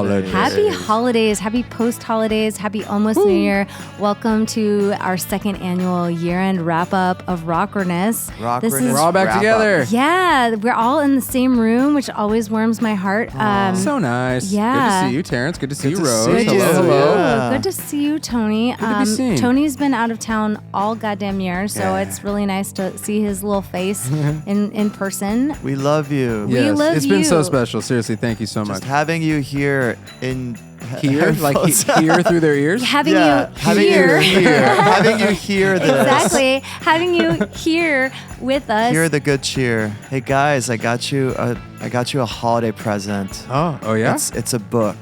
holidays. Happy holidays. Happy post-holidays. Happy almost New Year. Welcome to our second annual year-end wrap-up of Rawkwardness. We're all back together. Yeah, we're all in the same room, which always warms my heart. So nice. Yeah. Good to see you, Terence. Good to see you, Rose. Good to Hello, see hello. you. Good to see you, Tony. Good to be seen. Tony's been out of town all goddamn year, so it's really nice to see his little face in person. We love you. We Yes, love it's been so you. special. Seriously, thank you so Just much. having you here in Here, like headphones. here through their ears. Having Yeah, you having here. you here. Having you hear this. Exactly. Having you here with us. Hear the good cheer. Hey guys, I got you a holiday present. Oh yeah. It's a book.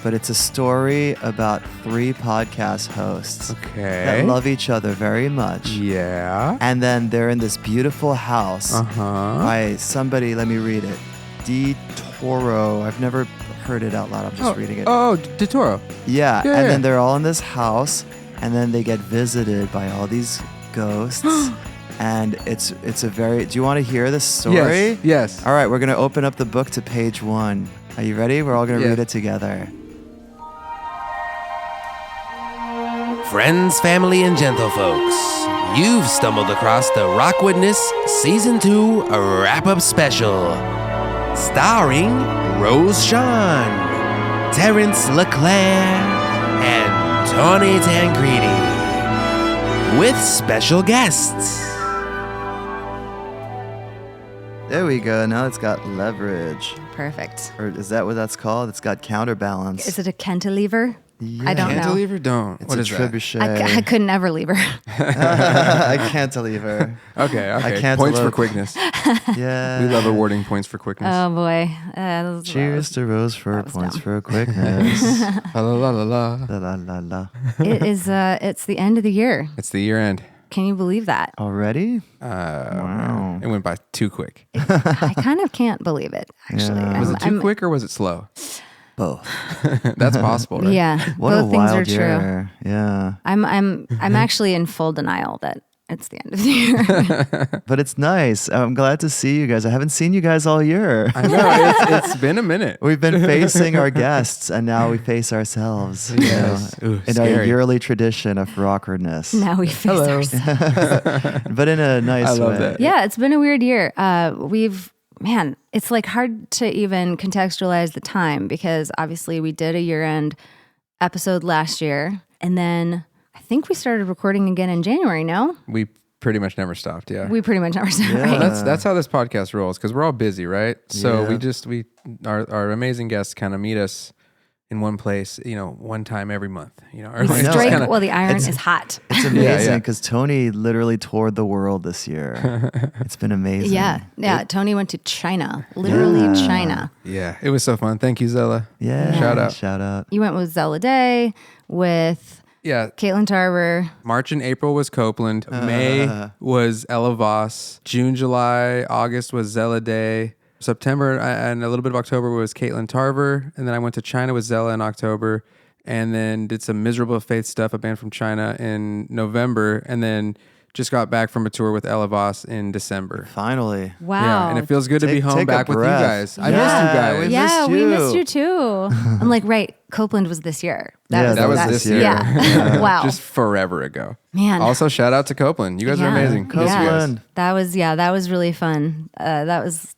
But it's a story about 3 podcast hosts Okay. that love each other very much. Yeah. And then they're in this beautiful house by somebody, let me read it. D. Toro. I've never heard it out loud. I'm just reading it. Oh, DeToro. Yeah, Yeah, and yeah. then they're all in this house, and then they get visited by all these ghosts. And it's a very... Do you want to hear this story? Yes. All right, we're going to open up the book to page 1. Are you ready? We're all going to read it together. Friends, family, and gentlefolks, you've stumbled across the Rawkwardness Season 2 Wrap-Up Special, starring Rose Sean, Terence LeClaire, and Tony Tancredi, with special guests. There we go. Now it's got leverage. Perfect. Or is that what that's called? It's got counterbalance. Is it a cantilever? Yeah. I don't know. Cantilever? Don't. It's What a is that? trebuchet. I could never leave her. I cantilever. Okay. I can't Points for look. quickness. Yeah. We love awarding points for quickness. Oh boy. Cheers to Rose for was points dumb. for quickness. La la la la la. La la la la. It is. It's the end of the year. It's the year end. Can you believe that? Already? Wow. It went by too quick. I kind of can't believe it. Actually, Yeah. Was it too quick or was it slow? Both. That's possible, right? Yeah, What both a things wild are true. year. Yeah. I'm actually in full denial that it's the end of the year. But it's nice. I'm glad to see you guys. I haven't seen you guys all year. I know. It's been a minute. We've been facing our guests, and now we face ourselves. you Yes. know, Ooh, in our scary. yearly tradition of Rawkwardness. Now we face Hello. ourselves. But in a nice I love way. that. Yeah, it's been a weird year. It's like hard to even contextualize the time because obviously we did a year-end episode last year, and then I think we started recording again in January. No, We pretty much never stopped. Yeah. we pretty much never started. Yeah. Right? That's how this podcast rolls because we're all busy, right? So Yeah. our amazing guests kind of meet us in one place, one time every month, or We it's just strike kinda- while the iron it's- is hot. It's Yeah, amazing yeah. because Tony literally toured the world this year. It's been amazing. Yeah. Tony went to China, literally Yeah. China. Yeah, it was so fun. Thank you, Zella. Yeah. Shout out. Shout out. You went with Zella Day, with Yeah, Caitlin Tarver. March and April was Copeland. May was Ella Voss. June, July, August was Zella Day. September and a little bit of October was Caitlin Tarver. And then I went to China with Zella in October. And then did some Miserable Faith stuff, a band from China, in November. And then just got back from a tour with Ella Voss in December. Finally. Wow. Yeah, and it feels good to be Take- home take a back with you breath. guys. I Yeah, missed you guys. we Yeah, missed we you. missed you too. I'm like, right, Copeland was this year. Yeah, That was this year. Yeah. Wow. Just forever ago. Man. Also, shout out to Copeland. You guys are Yeah. amazing. Miss you guys. Copeland. That was really fun. Was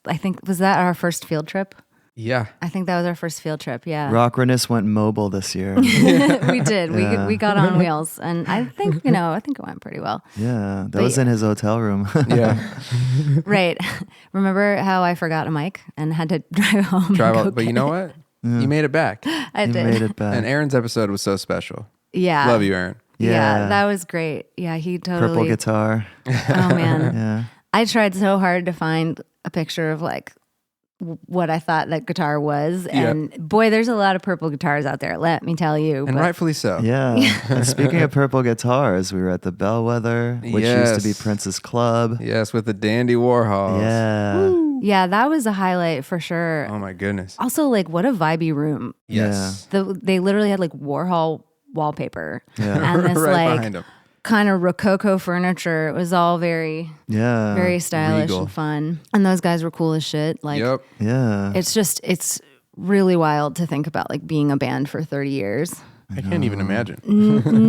that our first field trip? Yeah. I think that was our first field trip. Yeah. Rawkwardness went mobile this year. We did. Yeah. We got on wheels, and I think it went pretty well. Yeah. That But was in his hotel room. Yeah. Right. Remember how I forgot a mic and had to drive home? Drive and out. go But you get know it? what? You made it back. I He did. made it back. And Aaron's episode was so special. Yeah. Love you, Aaron. Yeah. Yeah. That was great. Yeah, he totally. Purple guitar. Oh man. Yeah. I tried so hard to find a picture of like what I thought that guitar was, and boy, there's a lot of purple guitars out there. Let me tell you. And but- rightfully so. Yeah. And speaking of purple guitars, we were at the Bellwether, which used to be Yes. Prince's Club. Yes, with the Dandy Warhols. Yeah. Yeah, that was a highlight for sure. Oh my goodness. Also, like, what a vibey room. Yes. They literally had like Warhol wallpaper Yeah. and this Right like behind him. kind of Rococo furniture. It was all very, Yeah. very stylish regal. and fun. And those guys were cool as shit. Like, Yep. Yeah. it's really wild to think about like being a band for 30 years. I can't even imagine.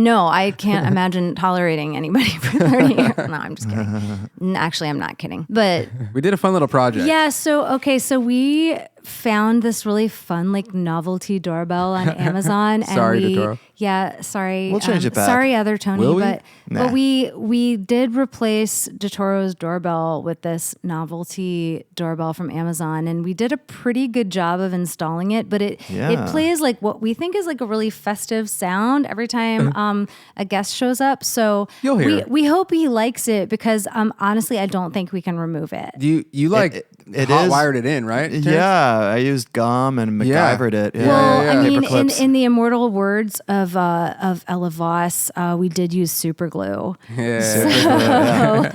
No, I can't imagine tolerating anybody for 30 years. No, I'm just kidding. Actually, I'm not kidding. But We did a fun little project. yeah, so we found this really fun like novelty doorbell on Amazon. Sorry, and Totoro. Yeah, sorry. We'll change it back. Sorry, other Tony, Will we? but Nah. we did replace Totoro's doorbell with this novelty doorbell from Amazon, and we did a pretty good job of installing it. But it plays like what we think is like a really festive sound every time a guest shows up. So You'll hear it. we hope he likes it because honestly, I don't think we can remove it. You like it hot is- wired it in, right? Terrence? Yeah, I used gum and MacGyvered it. Yeah. Well, yeah. I mean, Paper clips. in the immortal words of Ella Voss, we did use super glue. Yeah. So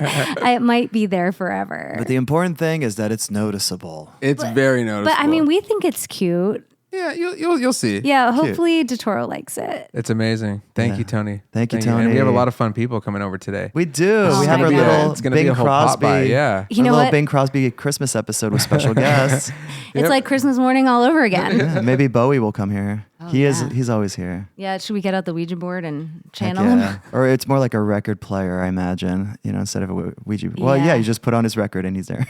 it might be there forever. But the important thing is that it's noticeable. It's very noticeable. But I mean, we think it's cute. yeah, you'll see. Yeah, hopefully Totoro likes it. It's amazing. Thank you, Tony. Thank you, And Tony. we have a lot of fun people coming over today. We do. Oh we have my our God. little It's gonna Bing be a whole Crosby. pop by. Yeah. You know our little what? Bing Crosby Christmas episode with special guests. It's like Christmas morning all over again. Yeah, maybe Bowie will come here. yeah. He's always here. Yeah, should we get out the Ouija board and Heck channel yeah. him? Or it's more like a record player, I imagine, instead of a Ouija. Well, Yeah. yeah, you just put on his record and he's there.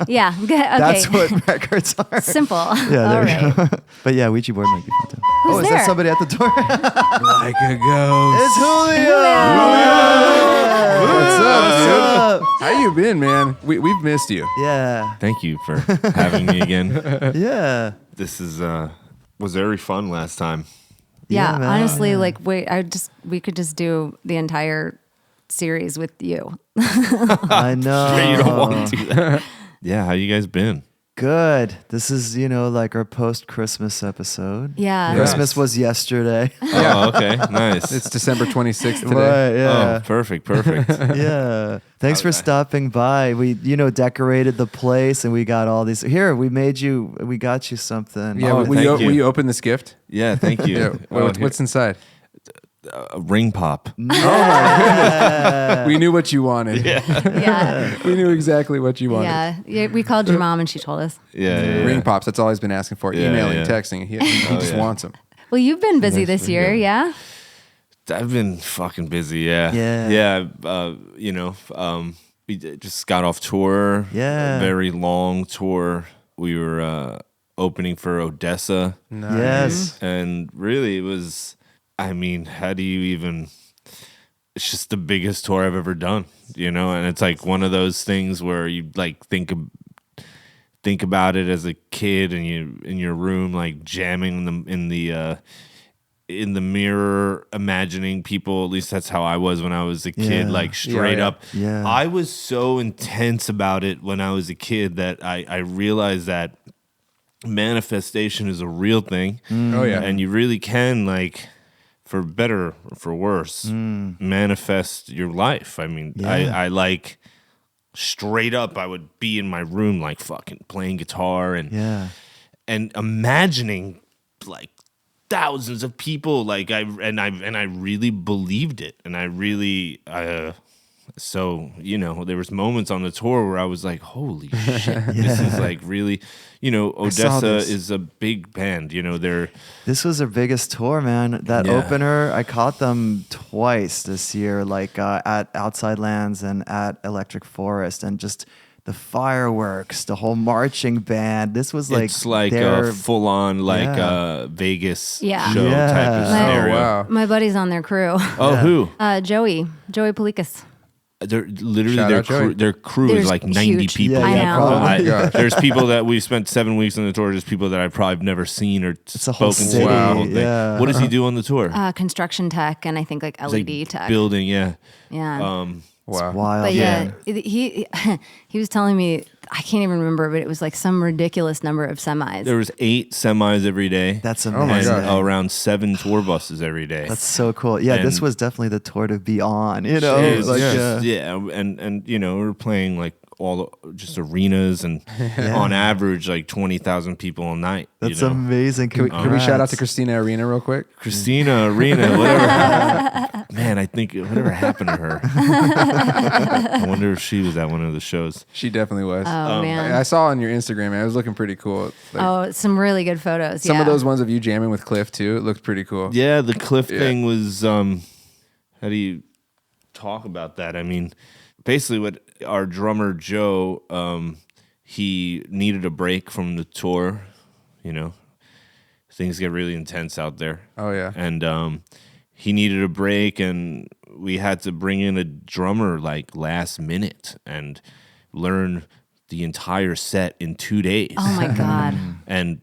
Yeah. Okay. That's what records are. Simple. Yeah, All there we right. go. But yeah, Ouija board might be fun too. Who's is there? that somebody at the door? Like a ghost. It's Julio. What's up, What's up? How you been, man? We've missed you. Yeah. Thank you for having me again. Yeah. This is was very fun last time. Yeah, man. honestly, like we could just do the entire series with you. I know. You don't want to do that. Yeah, how you guys been? Good. This is, like our post-Christmas episode. Yeah. Christmas was yesterday. Oh, okay, nice. It's December 26th today. Right, yeah. Oh, perfect. Yeah. Thanks for stopping by. We, decorated the place and we got all these. Here, we got you something. Yeah, Oh, will thank you. you open this gift? Yeah, thank you. Yeah. Oh, What's inside? a ring pop? We knew what you wanted. Yeah. We knew exactly what you wanted. Yeah. We called your mom and she told us. Yeah. Ring pops. That's all he's been asking for. Yeah, Emailing, yeah. texting. He just wants them. Well, you've been busy this been year, good. yeah? I've been fucking busy. Yeah. Yeah. We just got off tour. Yeah. A very long tour. We were opening for Odessa. Yes. And really, it was, how do you even, it's just the biggest tour I've ever done, and it's like one of those things where you like think about it as a kid and you in your room, like jamming in the mirror, imagining people. At least that's how I was when I was a kid, Yeah. like straight Yeah. up. Yeah. I was so intense about it when I was a kid that I realized that manifestation is a real thing. Oh, yeah. And you really can, like, for better or for worse, manifest your life. I like straight up, I would be in my room, like fucking playing guitar and imagining like thousands of people. Like I really believed it. And I really, so, there was moments on the tour where I was like, holy shit, this is like really, Odessa this. is a big band, This was their biggest tour, man. That Yeah. opener, I caught them twice this year, like at Outside Lands and at Electric Forest, and just the fireworks, the whole marching band. This was like it's like their a full on Yeah. Vegas Yeah. show Yeah. type of Oh, scenario. wow. My buddy's on their crew. Oh, who? Joey Polikas. They're literally Shout their out, Joey. crew. Their crew There's is like 90 huge. people. I know. Oh my gosh. There's people that we've spent 7 weeks on the tour. There's people that I've probably never seen or It's a whole spoken to. city, The whole thing. yeah. What does he do on the tour? Construction tech and I think like It's LED like tech. building, yeah. Yeah. Wow. wild. But Yeah. he was telling me, I can't even remember, but it was like some ridiculous number of semis. There was 8 semis every day. That's my amazing. and around 7 tour buses every day. That's so cool. Yeah, this And- was definitely the tour to be on. It is, like yeah, and we're playing like all just arenas and on average like 20,000 people a night. That's amazing. Can we shout out to Christina Arena real quick? Christina Arena, whatever. Man, think whatever happened to her. I wonder if she was at one of the shows. She definitely was. Oh, man. I saw on your Instagram, man, it was looking pretty cool. Like, Some really good photos. some of those ones of you jamming with Cliff too. It looked pretty cool. Yeah, the Cliff thing was. How do you talk about that? I mean, basically, what our drummer Joe, he needed a break from the tour. You know, things get really intense out there. Oh yeah. And he needed a break, and we had to bring in a drummer like last minute and learn the entire set in 2 days. Oh my God. And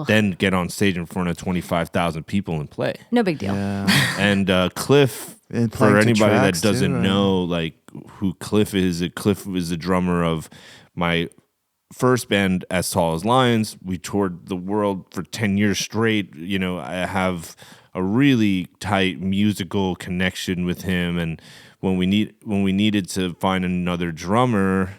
then get on stage in front of 25,000 people and play. No big deal. Yeah. And Cliff, And for playing to anybody that tracks, doesn't too, right? know like who Cliff is the drummer of my first band, As Tall as Lions. We toured the world for 10 years straight. You know, I have a really tight musical connection with him, and when we needed to find another drummer,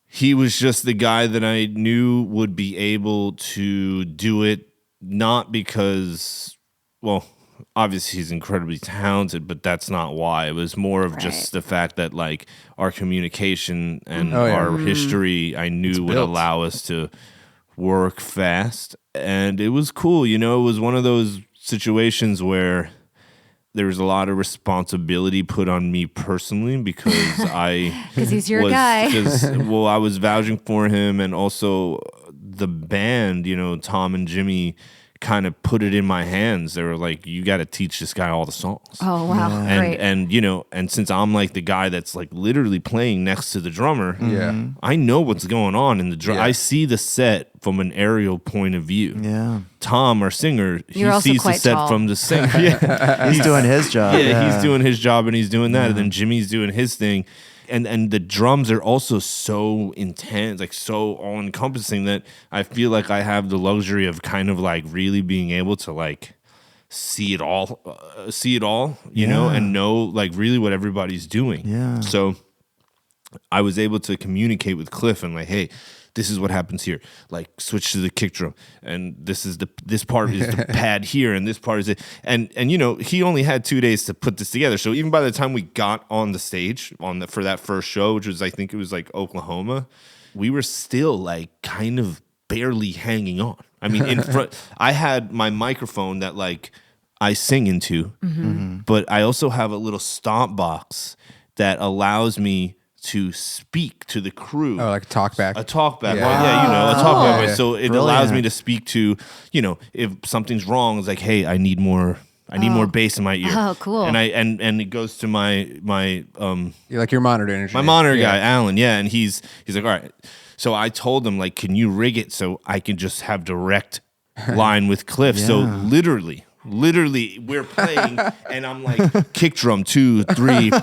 he was just the guy that I knew would be able to do it, not because, well, obviously he's incredibly talented, but that's not why. It was more of just the fact that like our communication and our history, I knew would allow us to work fast. And it was cool, you know, it was one of those situations where there was a lot of responsibility put on me personally because Because he's your guy. I was vouching for him, and also the band, you know, Tom and Jimmy kind of put it in my hands. They were like, you got to teach this guy all the songs. Oh, wow. Great. And you know, and since I'm like the guy that's like literally playing next to the drummer, Yeah. I know what's going on in the drum. Yeah. I see the set from an aerial point of view. Yeah. Tom, our singer, You're also sees the quite set tall. from the singer. Yeah. He's doing his job. He's doing his job and he's doing that, and then Jimmy's doing his thing. And the drums are also so intense, like so all encompassing, that I feel like I have the luxury of kind of like really being able to like see it all, you know, and know like really what everybody's doing. Yeah. So I was able to communicate with Cliff and like, hey, this is what happens here. Like, switch to the kick drum, and this part is the pad here, and this part is it. And you know, he only had 2 days to put this together. So even by the time we got on the stage for that first show, which was I think it was like Oklahoma, we were still like kind of barely hanging on. I mean, in front, I had my microphone that like I sing into, but I also have a little stomp box that allows me to speak to the crew. Oh, like a talk back. A talk back. Yeah. Right? Yeah, you know, a talk back. Yeah. So it allows me to speak to, you know, if something's wrong, it's like, hey, I need more bass in my ear. Oh, cool. And and it goes to my You're like your monitor engineer. my monitor guy, Alan, and he's like, all right. So I told him, like, can you rig it so I can just have direct line with Cliff? So literally we're playing and I'm like kick drum 2 3 4.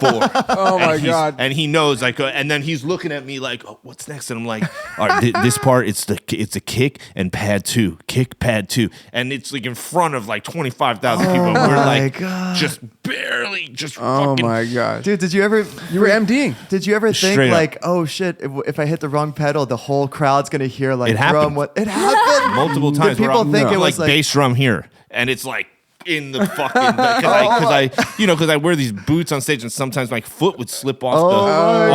Oh my God. And he knows like and then he's looking at me like, oh, what's next? And I'm like, all right, this part it's a kick and pad 2, kick pad 2, and it's like in front of like 25,000 people. And we're like just barely just Oh fucking my God. Dude, did you ever? You were MDing. Did you ever think Straight up. like, oh shit, if I hit the wrong pedal, the whole crowd's gonna hear like It happened. drum? What it happened multiple times. Did where people I'm think it was like bass drum here, and it's like in the fucking because I wear these boots on stage, and sometimes my foot would slip off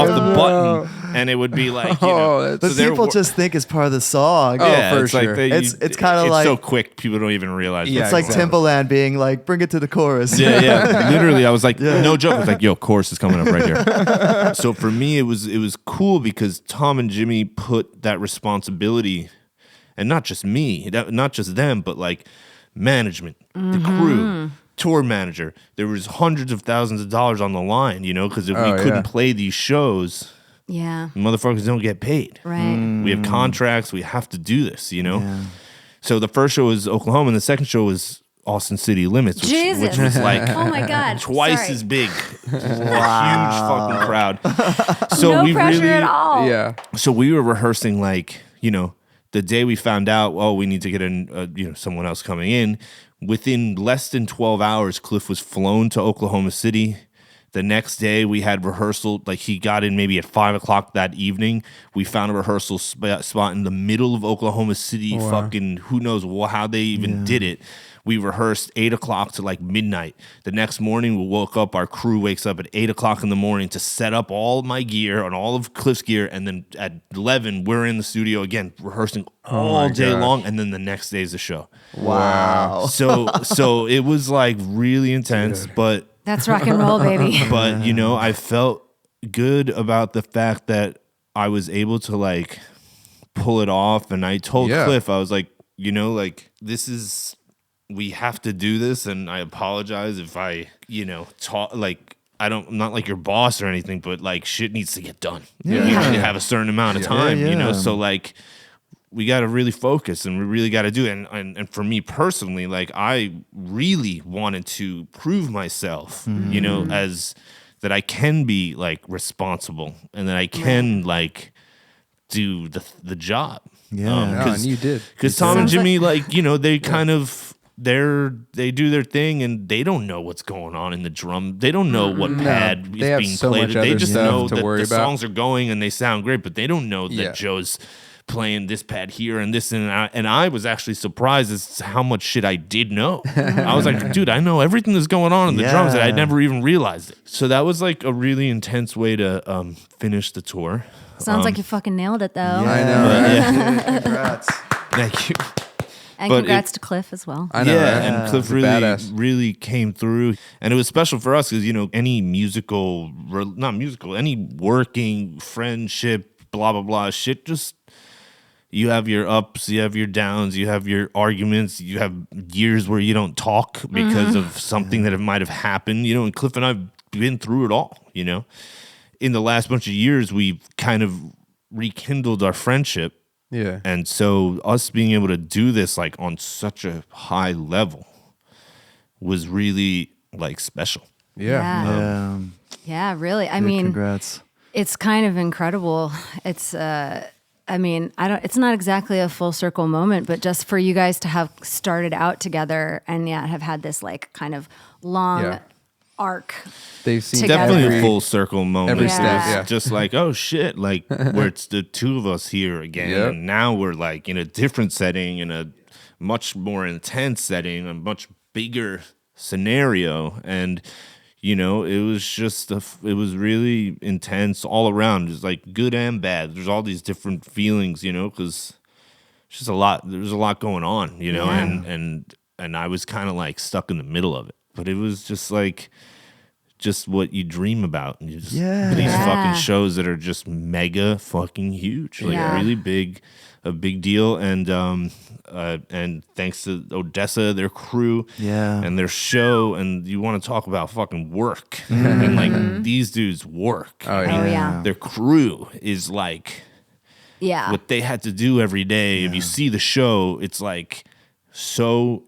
the button, and it would be like, you know, But people just think it's part of the song. yeah, for it's like sure. It's kinda it's like- so quick, people don't even realize. Yeah, It's like exactly. Timbaland being like, bring it to the chorus. Yeah. Literally, I was like, no joke. I was like, yo, chorus is coming up right here. So for me, it was cool because Tom and Jimmy put that responsibility, and not just me, not just them, but like management, the crew, tour manager. There was hundreds of thousands of dollars on the line, you know, because if we couldn't play these shows, Yeah. motherfuckers don't get paid. Right. We have contracts. We have to do this, you know? So the first show was Oklahoma, and the second show was Austin City Limits, Jesus. which was like Oh my God. twice Sorry. as big. Huge fucking crowd. So No we pressure really, at all. Yeah. so we were rehearsing like, you know, the day we found out, oh, we need to get someone else coming in. Within less than 12 hours, Cliff was flown to Oklahoma City. The next day we had rehearsal. Like he got in maybe at 5:00 that evening. We found a rehearsal spot in the middle of Oklahoma City. Fucking who knows how they even did it. We rehearsed 8 o'clock to like midnight. The next morning, we woke up. Our crew wakes up at 8 o'clock in the morning to set up all my gear and all of Cliff's gear. And then at 11, we're in the studio again, rehearsing all day long. And then the next day is the show. Wow. So it was like really intense, but That's rock and roll, baby. but I felt good about the fact that I was able to like pull it off. And I told Cliff, I was like, this is, we have to do this. And I apologize if I, talk like, I'm not like your boss or anything, but like shit needs to get done. Yeah. We have a certain amount of time, so like we got to really focus and we really got to do it. And for me personally, like I really wanted to prove myself, as that I can be like responsible and that I can like do the job. Yeah. And you did. Because Tom and Jimmy, they kind of they do their thing and they don't know what's going on in the drum. They don't know what pad They is have being so played. much They other just stuff know to that worry the about. songs are going and they sound great, but they don't know that Joe's playing this pad here and this and I was actually surprised as to how much shit I did know. I was like, dude, I know everything that's going on in the drums that I never even realized it. So that was like a really intense way to finish the tour. Sounds like you fucking nailed it, though. I know. Congrats. Thank you. And But congrats to Cliff as well. I know. Yeah, right? and Cliff He's a really, badass. really came through, and it was special for us because any any working friendship, blah blah blah shit. Just you have your ups, you have your downs, you have your arguments, you have years where you don't talk because of something that might have happened. And Cliff and I've been through it all. In the last bunch of years, we've kind of rekindled our friendship. Yeah. And so us being able to do this like on such a high level was really like special. Yeah. Yeah, really. I mean, Congrats. it's kind of incredible. It's it's not exactly a full circle moment, but just for you guys to have started out together and have had this like kind of long arc. They've seen Together. Definitely every- a full circle moment. every step, It's yeah. just like, oh shit, like where it's the two of us here again. Yep. And now we're like in a different setting, in a much more intense setting, a much bigger scenario. And, it was just, it was really intense all around. It's like good and bad. There's all these different feelings, because it's just a lot, there's a lot going on, and I was kind of like stuck in the middle of it. But it was just like, just what you dream about. And you just these fucking shows that are just mega fucking huge, like really big, a big deal. And thanks to Odessa, their crew, and their show. And you want to talk about fucking work, and like these dudes work. Oh, yeah. Their crew is like what they had to do every day. If you see the show, it's like so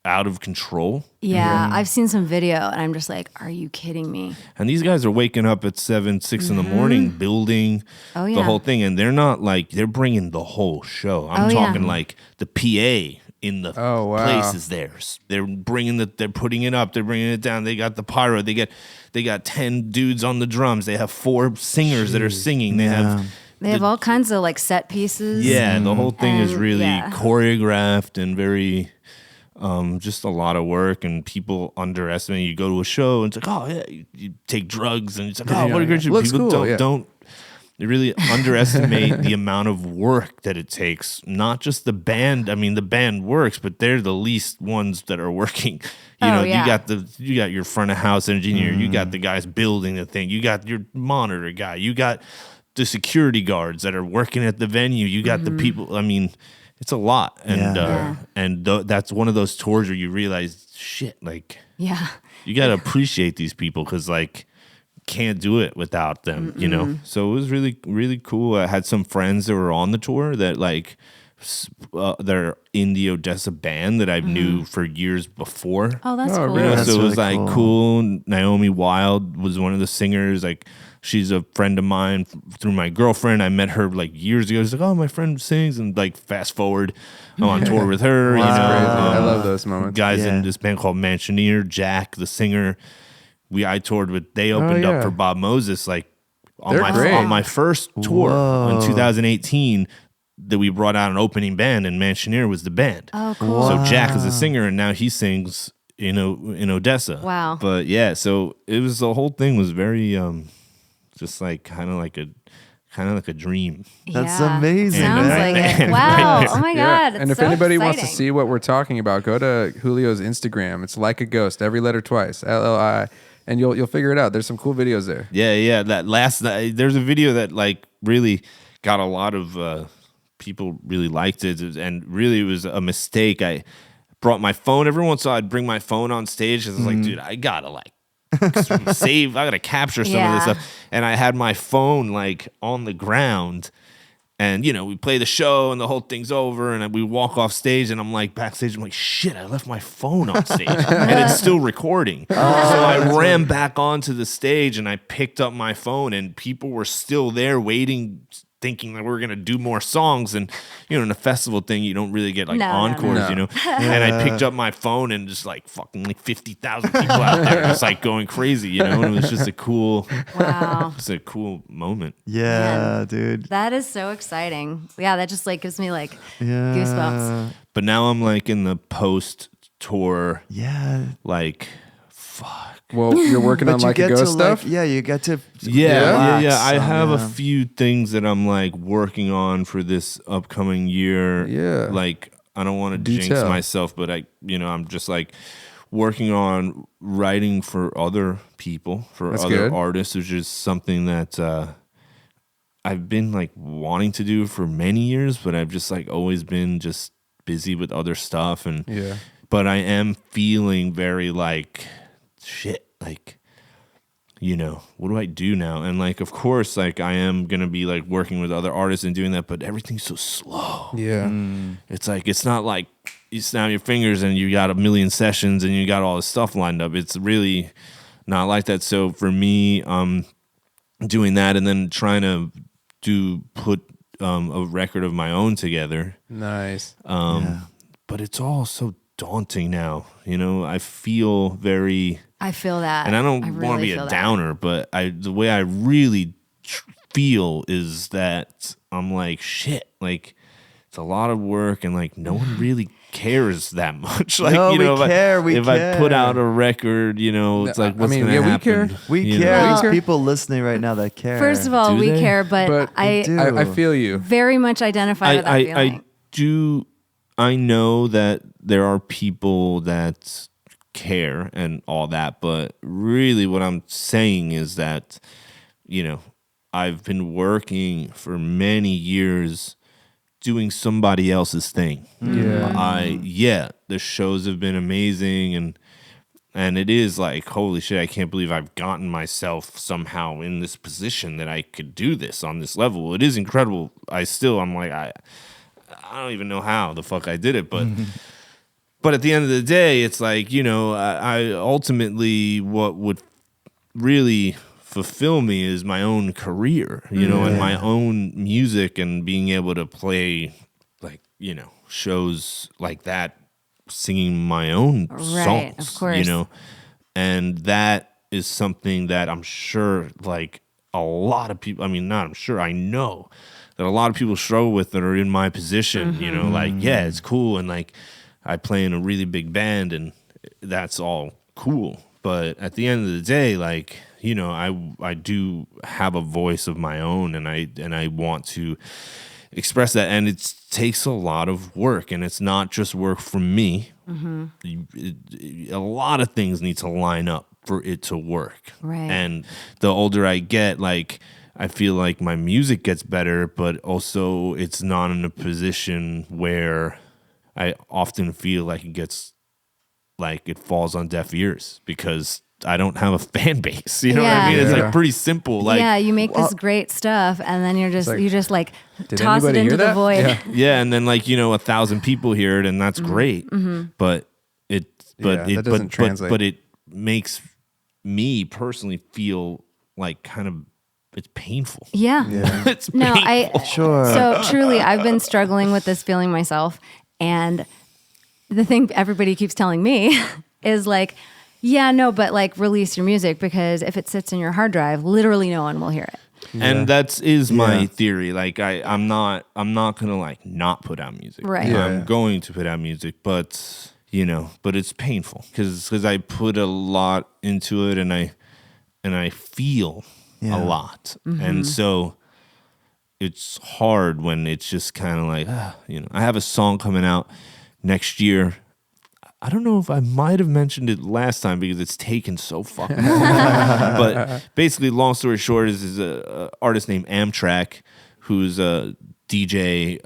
out of control. Yeah, I've seen some video and I'm just like, are you kidding me? And these guys are waking up at 6 in the morning, building the whole thing. And they're not like, they're bringing the whole show. I'm talking like the PA in the place is theirs. They're bringing they're putting it up, they're bringing it down. They got the pyro. They got 10 dudes on the drums. They have 4 singers that are singing. They have all kinds of like set pieces. Yeah, the whole thing is And, really yeah. choreographed and very, just a lot of work, and people underestimate. You go to a show and it's like, oh yeah, you take drugs, and it's like, oh, what a great show. Looks People cool, don't. They really underestimate the amount of work that it takes. Not just the band. I mean, the band works, but they're the least ones that are working. You got your front of house engineer. You got the guys building the thing. You got your monitor guy. You got the security guards that are working at the venue. You got the people. I mean, it's a lot. And that's one of those tours where you realize, shit, like, you got to appreciate these people because, like, can't do it without them, So it was really, really cool. I had some friends that were on the tour that, like, they're in the Odessa band that I knew for years before. Oh, that's cool. really? That's So it was really like cool. cool. Naomi Wild was one of the singers. Like, she's a friend of mine through my girlfriend. I met her like years ago. She's like, oh, my friend sings, and like fast forward, I'm on tour with her. That's crazy. I Um, love those moments. guys Yeah. in this band called Mansioneer, Jack, the singer. I toured with. They opened up for Bob Moses like on They're great. my first tour in 2018. that we brought out an opening band, and Mansioneer was the band. Oh, cool. So Jack is a singer, and now he sings in Odessa. Wow. But yeah, so it was, the whole thing was very just like kind of like a dream. That's amazing. Sounds man. like it. Wow. Oh my Yeah. God. And if so anybody wants to exciting. see what we're talking about, go to Julio's Instagram. It's Like a Ghost, every letter twice, LLI, and you'll figure it out. There's some cool videos there. Yeah. That last night, there's a video that like really got a lot of people really liked it, and really it was a mistake. I brought my phone. Every once in a while, I'd bring my phone on stage. I was like, dude, I gotta like save. I gotta capture some of this stuff. And I had my phone like on the ground. And, we play the show and the whole thing's over and we walk off stage and I'm like backstage. I'm like, shit, I left my phone on stage and it's still recording. So I ran back onto the stage and I picked up my phone and people were still there waiting, thinking that we were going to do more songs. And, in a festival thing, you don't really get like encores, No. And I picked up my phone and just like fucking like 50,000 people out there just like going crazy, And it was just a cool, Wow. it's a cool moment. Yeah, dude. That is so exciting. Yeah, that just like gives me like Yeah. goosebumps. But now I'm like in the post-tour, Yeah. like, fuck. Well, you're working on But you Like a get to Ghost stuff? you get to Yeah. relax I have on, a few things that I'm like working on for this upcoming year. Yeah. Like, I don't want to Do jinx tell. myself, but I'm just like working on writing for other people, for That's other good. artists, which is something that I've been like wanting to do for many years, but I've just like always been just busy with other stuff. And Yeah. but I am feeling very like shit, like, what do I do now? And like, of course, like I am going to be like working with other artists and doing that, but everything's so slow. Yeah. It's like, it's not like you snap your fingers and you got a million sessions and you got all this stuff lined up. It's really not like that. So for me, doing that and then trying to put a record of my own together. Nice. But it's all so daunting now. I feel very... I feel that. And I don't really want to be feel a that. downer, but the way I really feel is that I'm like, shit, like it's a lot of work and like no one really cares that much. Like, No, we care, if I put out a record, it's like, what's going to we happen? care. We You care. know? There's Well, people listening right now that care. First of all, Do we they? care, but But I do. I feel you. very much identify with that feeling. I know that there are people that care and all that, but really what I'm saying is that, I've been working for many years doing somebody else's thing. Yeah. The shows have been amazing and it is like, holy shit, I can't believe I've gotten myself somehow in this position that I could do this on this level. It is incredible. I'm like, I don't even know how the fuck I did it, but but at the end of the day, it's like, I ultimately what would really fulfill me is my own career, and my own music and being able to play like, shows like that, singing my own Right, songs, of course. and that is something that I'm sure like a lot of people, I know that a lot of people struggle with that are in my position, like, yeah, it's cool. And like, I play in a really big band and that's all cool. But at the end of the day, like, I do have a voice of my own and I want to express that. And it takes a lot of work and it's not just work from me. A lot of things need to line up for it to work. Right. And the older I get, like, I feel like my music gets better, but also it's not in a position where I often feel like it falls on deaf ears because I don't have a fan base. You know what I mean? It's like pretty simple. Like, yeah, you make this great stuff and then you just like Did toss it anybody into hear the that? void. Yeah. yeah, and then like 1,000 people hear it, and that's great. But that doesn't translate. But it makes me personally feel like kind of it's painful. Yeah. It's No, painful. Sure. So truly, I've been struggling with this feeling myself. And the thing everybody keeps telling me is like, yeah, no, but like release your music because if it sits in your hard drive, literally no one will hear it. And that is my theory. Like I'm not gonna like not put out music. Right. Yeah. I'm going to put out music, but but it's painful because I put a lot into it and I feel a lot, and so it's hard when it's just kind of like I have a song coming out next year. I don't know if I might have mentioned it last time because it's taken so fucking long. But basically, long story short, is a artist named Amtrak, who's a DJ,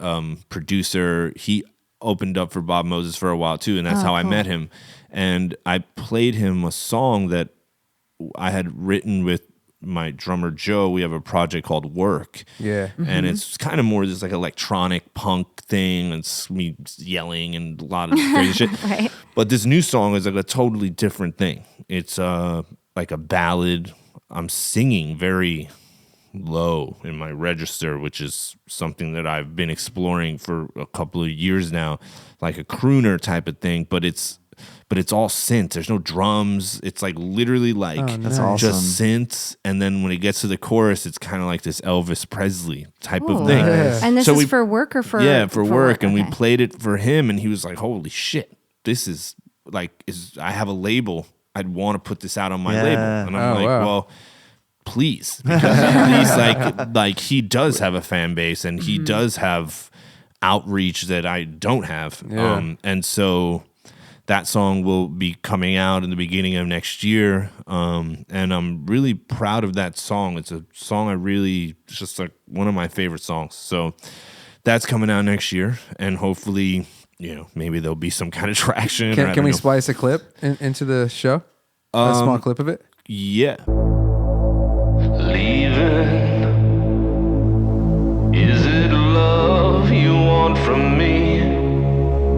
producer. He opened up for Bob Moses for a while too, and that's how I met him. And I played him a song that I had written with my drummer Joe. We have a project called Work. Yeah. And it's kind of more just like electronic punk thing, and it's me yelling and a lot of crazy shit. Right. But this new song is like a totally different thing. It's like a ballad. I'm singing very low in my register, which is something that I've been exploring for a couple of years now, like a crooner type of thing, but it's all synth. There's no drums. It's like literally like That's awesome. just synths. And then when it gets to the chorus, it's kind of like this Elvis Presley type of thing. And this So is for work or for for work. And we Okay. played it for him, and he was like, "Holy shit, this is like I have a label. I'd want to put this out on my label." And I'm like, wow. "Well, please," because he's like he does have a fan base, and he does have outreach that I don't have. Yeah. And so that song will be coming out in the beginning of next year, and I'm really proud of that song. It's a song it's just like one of my favorite songs. So that's coming out next year, and hopefully, maybe there'll be some kind of traction. I Can don't we know. splice a clip into the show? A small clip of it? Yeah. Leaving. Is it love you want from me?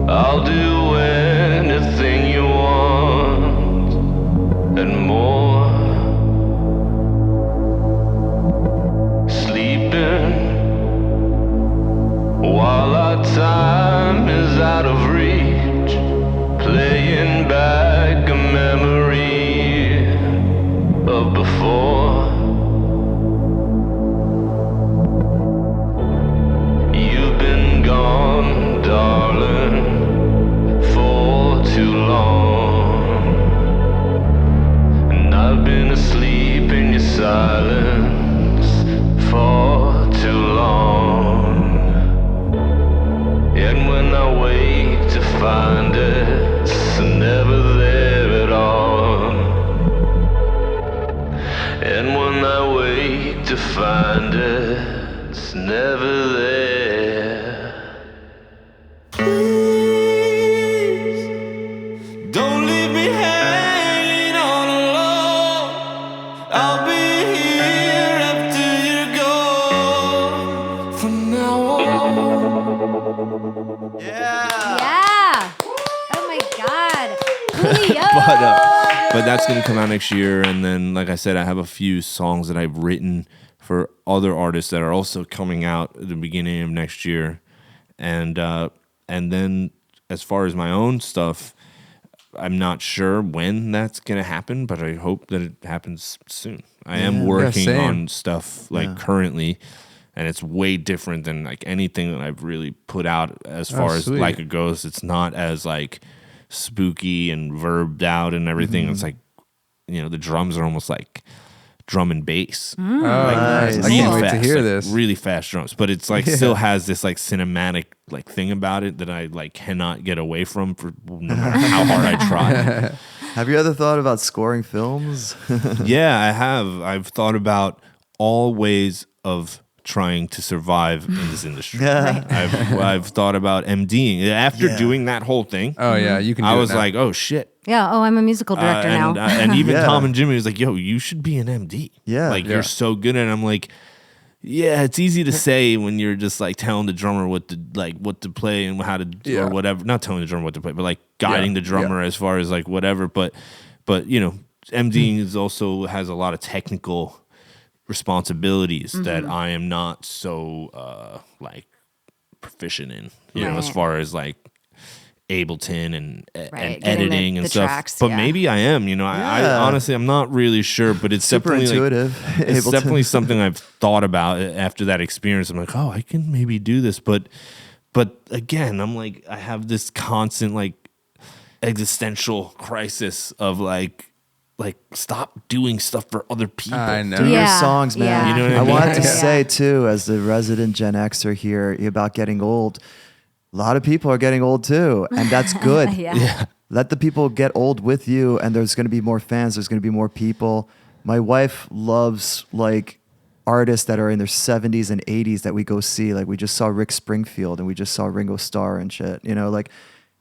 I'll do anything you want and more. Sleeping while our time is out of reach, playing back a memory of before. You've been gone, darling, for too long, and I've been asleep in your silence for too long. And when I wake to find it's never there at all. And when I wake to find it's never there. Please don't leave me hanging on alone. I'll be here after you go. From now on. Yeah. Oh my God. Julio. But that's going to come out next year. And then, like I said, I have a few songs that I've written for other artists that are also coming out at the beginning of next year. And then as far as my own stuff, I'm not sure when that's going to happen, but I hope that it happens soon. I am working same. on stuff currently, and it's way different than like anything that I've really put out as far as sweet. like it goes. It's not as like spooky and verbed out and everything. It's like, the drums are almost like drum and bass. Oh, nice. I Really can't wait to fast, hear like, this. really fast drums, but it's like still has this like cinematic like thing about it that I like cannot get away from for no matter how hard I try. Have you ever thought about scoring films? Yeah, I have. I've thought about all ways of trying to survive in this industry. I've thought about MDing. After doing that whole thing, Oh, yeah. You can do I it was now. like, oh shit. Yeah. Oh, I'm a musical director now. And even Yeah. Tom and Jimmy was like, yo, you should be an MD. Yeah. Like, Yeah. you're so good. And I'm like, yeah, it's easy to say when you're just like telling the drummer what to play and how to Yeah. or whatever. Not telling the drummer what to play, but like guiding the drummer as far as like whatever. But MDing is also has a lot of technical responsibilities that I am not so like proficient in. As Right. far as like Ableton and Right, getting editing and the stuff. tracks, But yeah. maybe I am, I honestly, I'm not really sure, but it's Super definitely intuitive. it's Ableton. definitely something I've thought about after that experience. I'm like, oh, I can maybe do this. But again, I'm like, I have this constant like existential crisis of like stop doing stuff for other people. I know. Do your Yeah, songs, man. yeah. You know what I I mean? wanted to Yeah. say too, as the resident Gen Xer here, about getting old. A lot of people are getting old too, and that's good. Yeah. Let the people get old with you, and there's going to be more fans. There's going to be more people. My wife loves like artists that are in their 70s and 80s that we go see. Like we just saw Rick Springfield, and we just saw Ringo Starr and shit. Like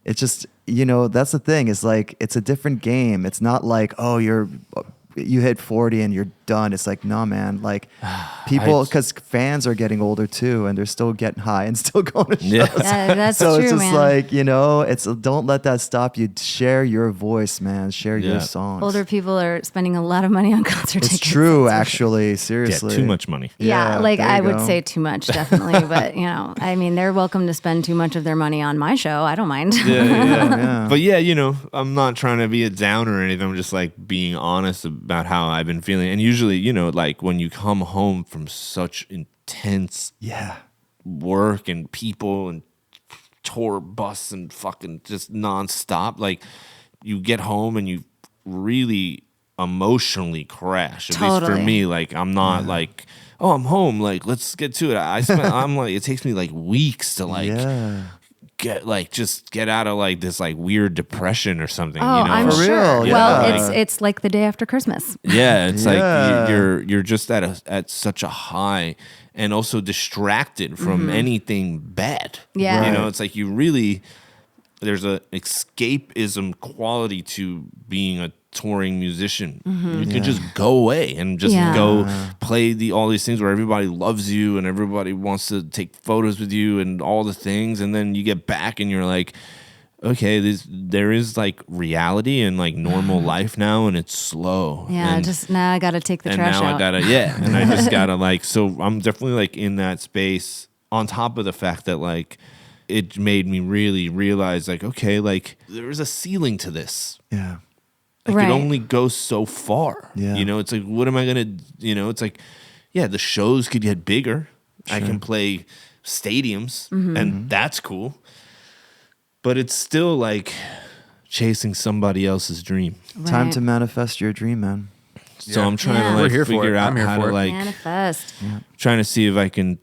it's just, that's the thing, is like it's a different game. It's not like, oh, you hit 40 and you're done. It's like, no, man. Like people, because fans are getting older too, and they're still getting high and still going to shows. Yeah. That's So true, it's just man. like, it's don't let that stop you. Share your voice, man. Share Yeah. your songs. Older people are spending a lot of money on concert It's tickets. true, that's for actually. Yeah, Seriously. too much money. Yeah, like there you I would go. say too much, definitely. But I mean, they're welcome to spend too much of their money on my show. I don't mind. Yeah. But yeah, I'm not trying to be a downer or anything. I'm just like being honest about how I've been feeling. And usually, like when you come home from such intense Yeah. work and people and tour bus and fucking just nonstop, like you get home and you really emotionally crash. At least for Totally. me, like I'm not like, oh, I'm home, like let's get to it. I'm like, it takes me like weeks to like Yeah. get out of like this like weird depression or something. Oh, I'm For sure. real, Well, yeah. it's like the day after Christmas. Yeah, it's Yeah. like you're just at such a high, and also distracted from anything bad. Yeah. Right. It's like you really, there's a escapism quality to being a touring musician. You can just go away and just Yeah. go play all these things where everybody loves you and everybody wants to take photos with you and all the things, and then you get back and you're like, okay, there is like reality and like normal life now, and it's slow. Yeah, and, just now I got to take the and trash now out. I gotta and I just gotta like, so I'm definitely like in that space, on top of the fact that like it made me really realize like, okay, like there is a ceiling to this. Yeah. Like Right. it only goes so far. Yeah. It's like, what am I gonna? It's like, yeah, the shows could get bigger. I can play stadiums, and that's cool. But it's still like chasing somebody else's dream. Time Right. to manifest your dream, man. So Yeah. I'm trying Yeah. to We're like here for figure it. out I'm here how for to it. like Manifest. trying to see if I can,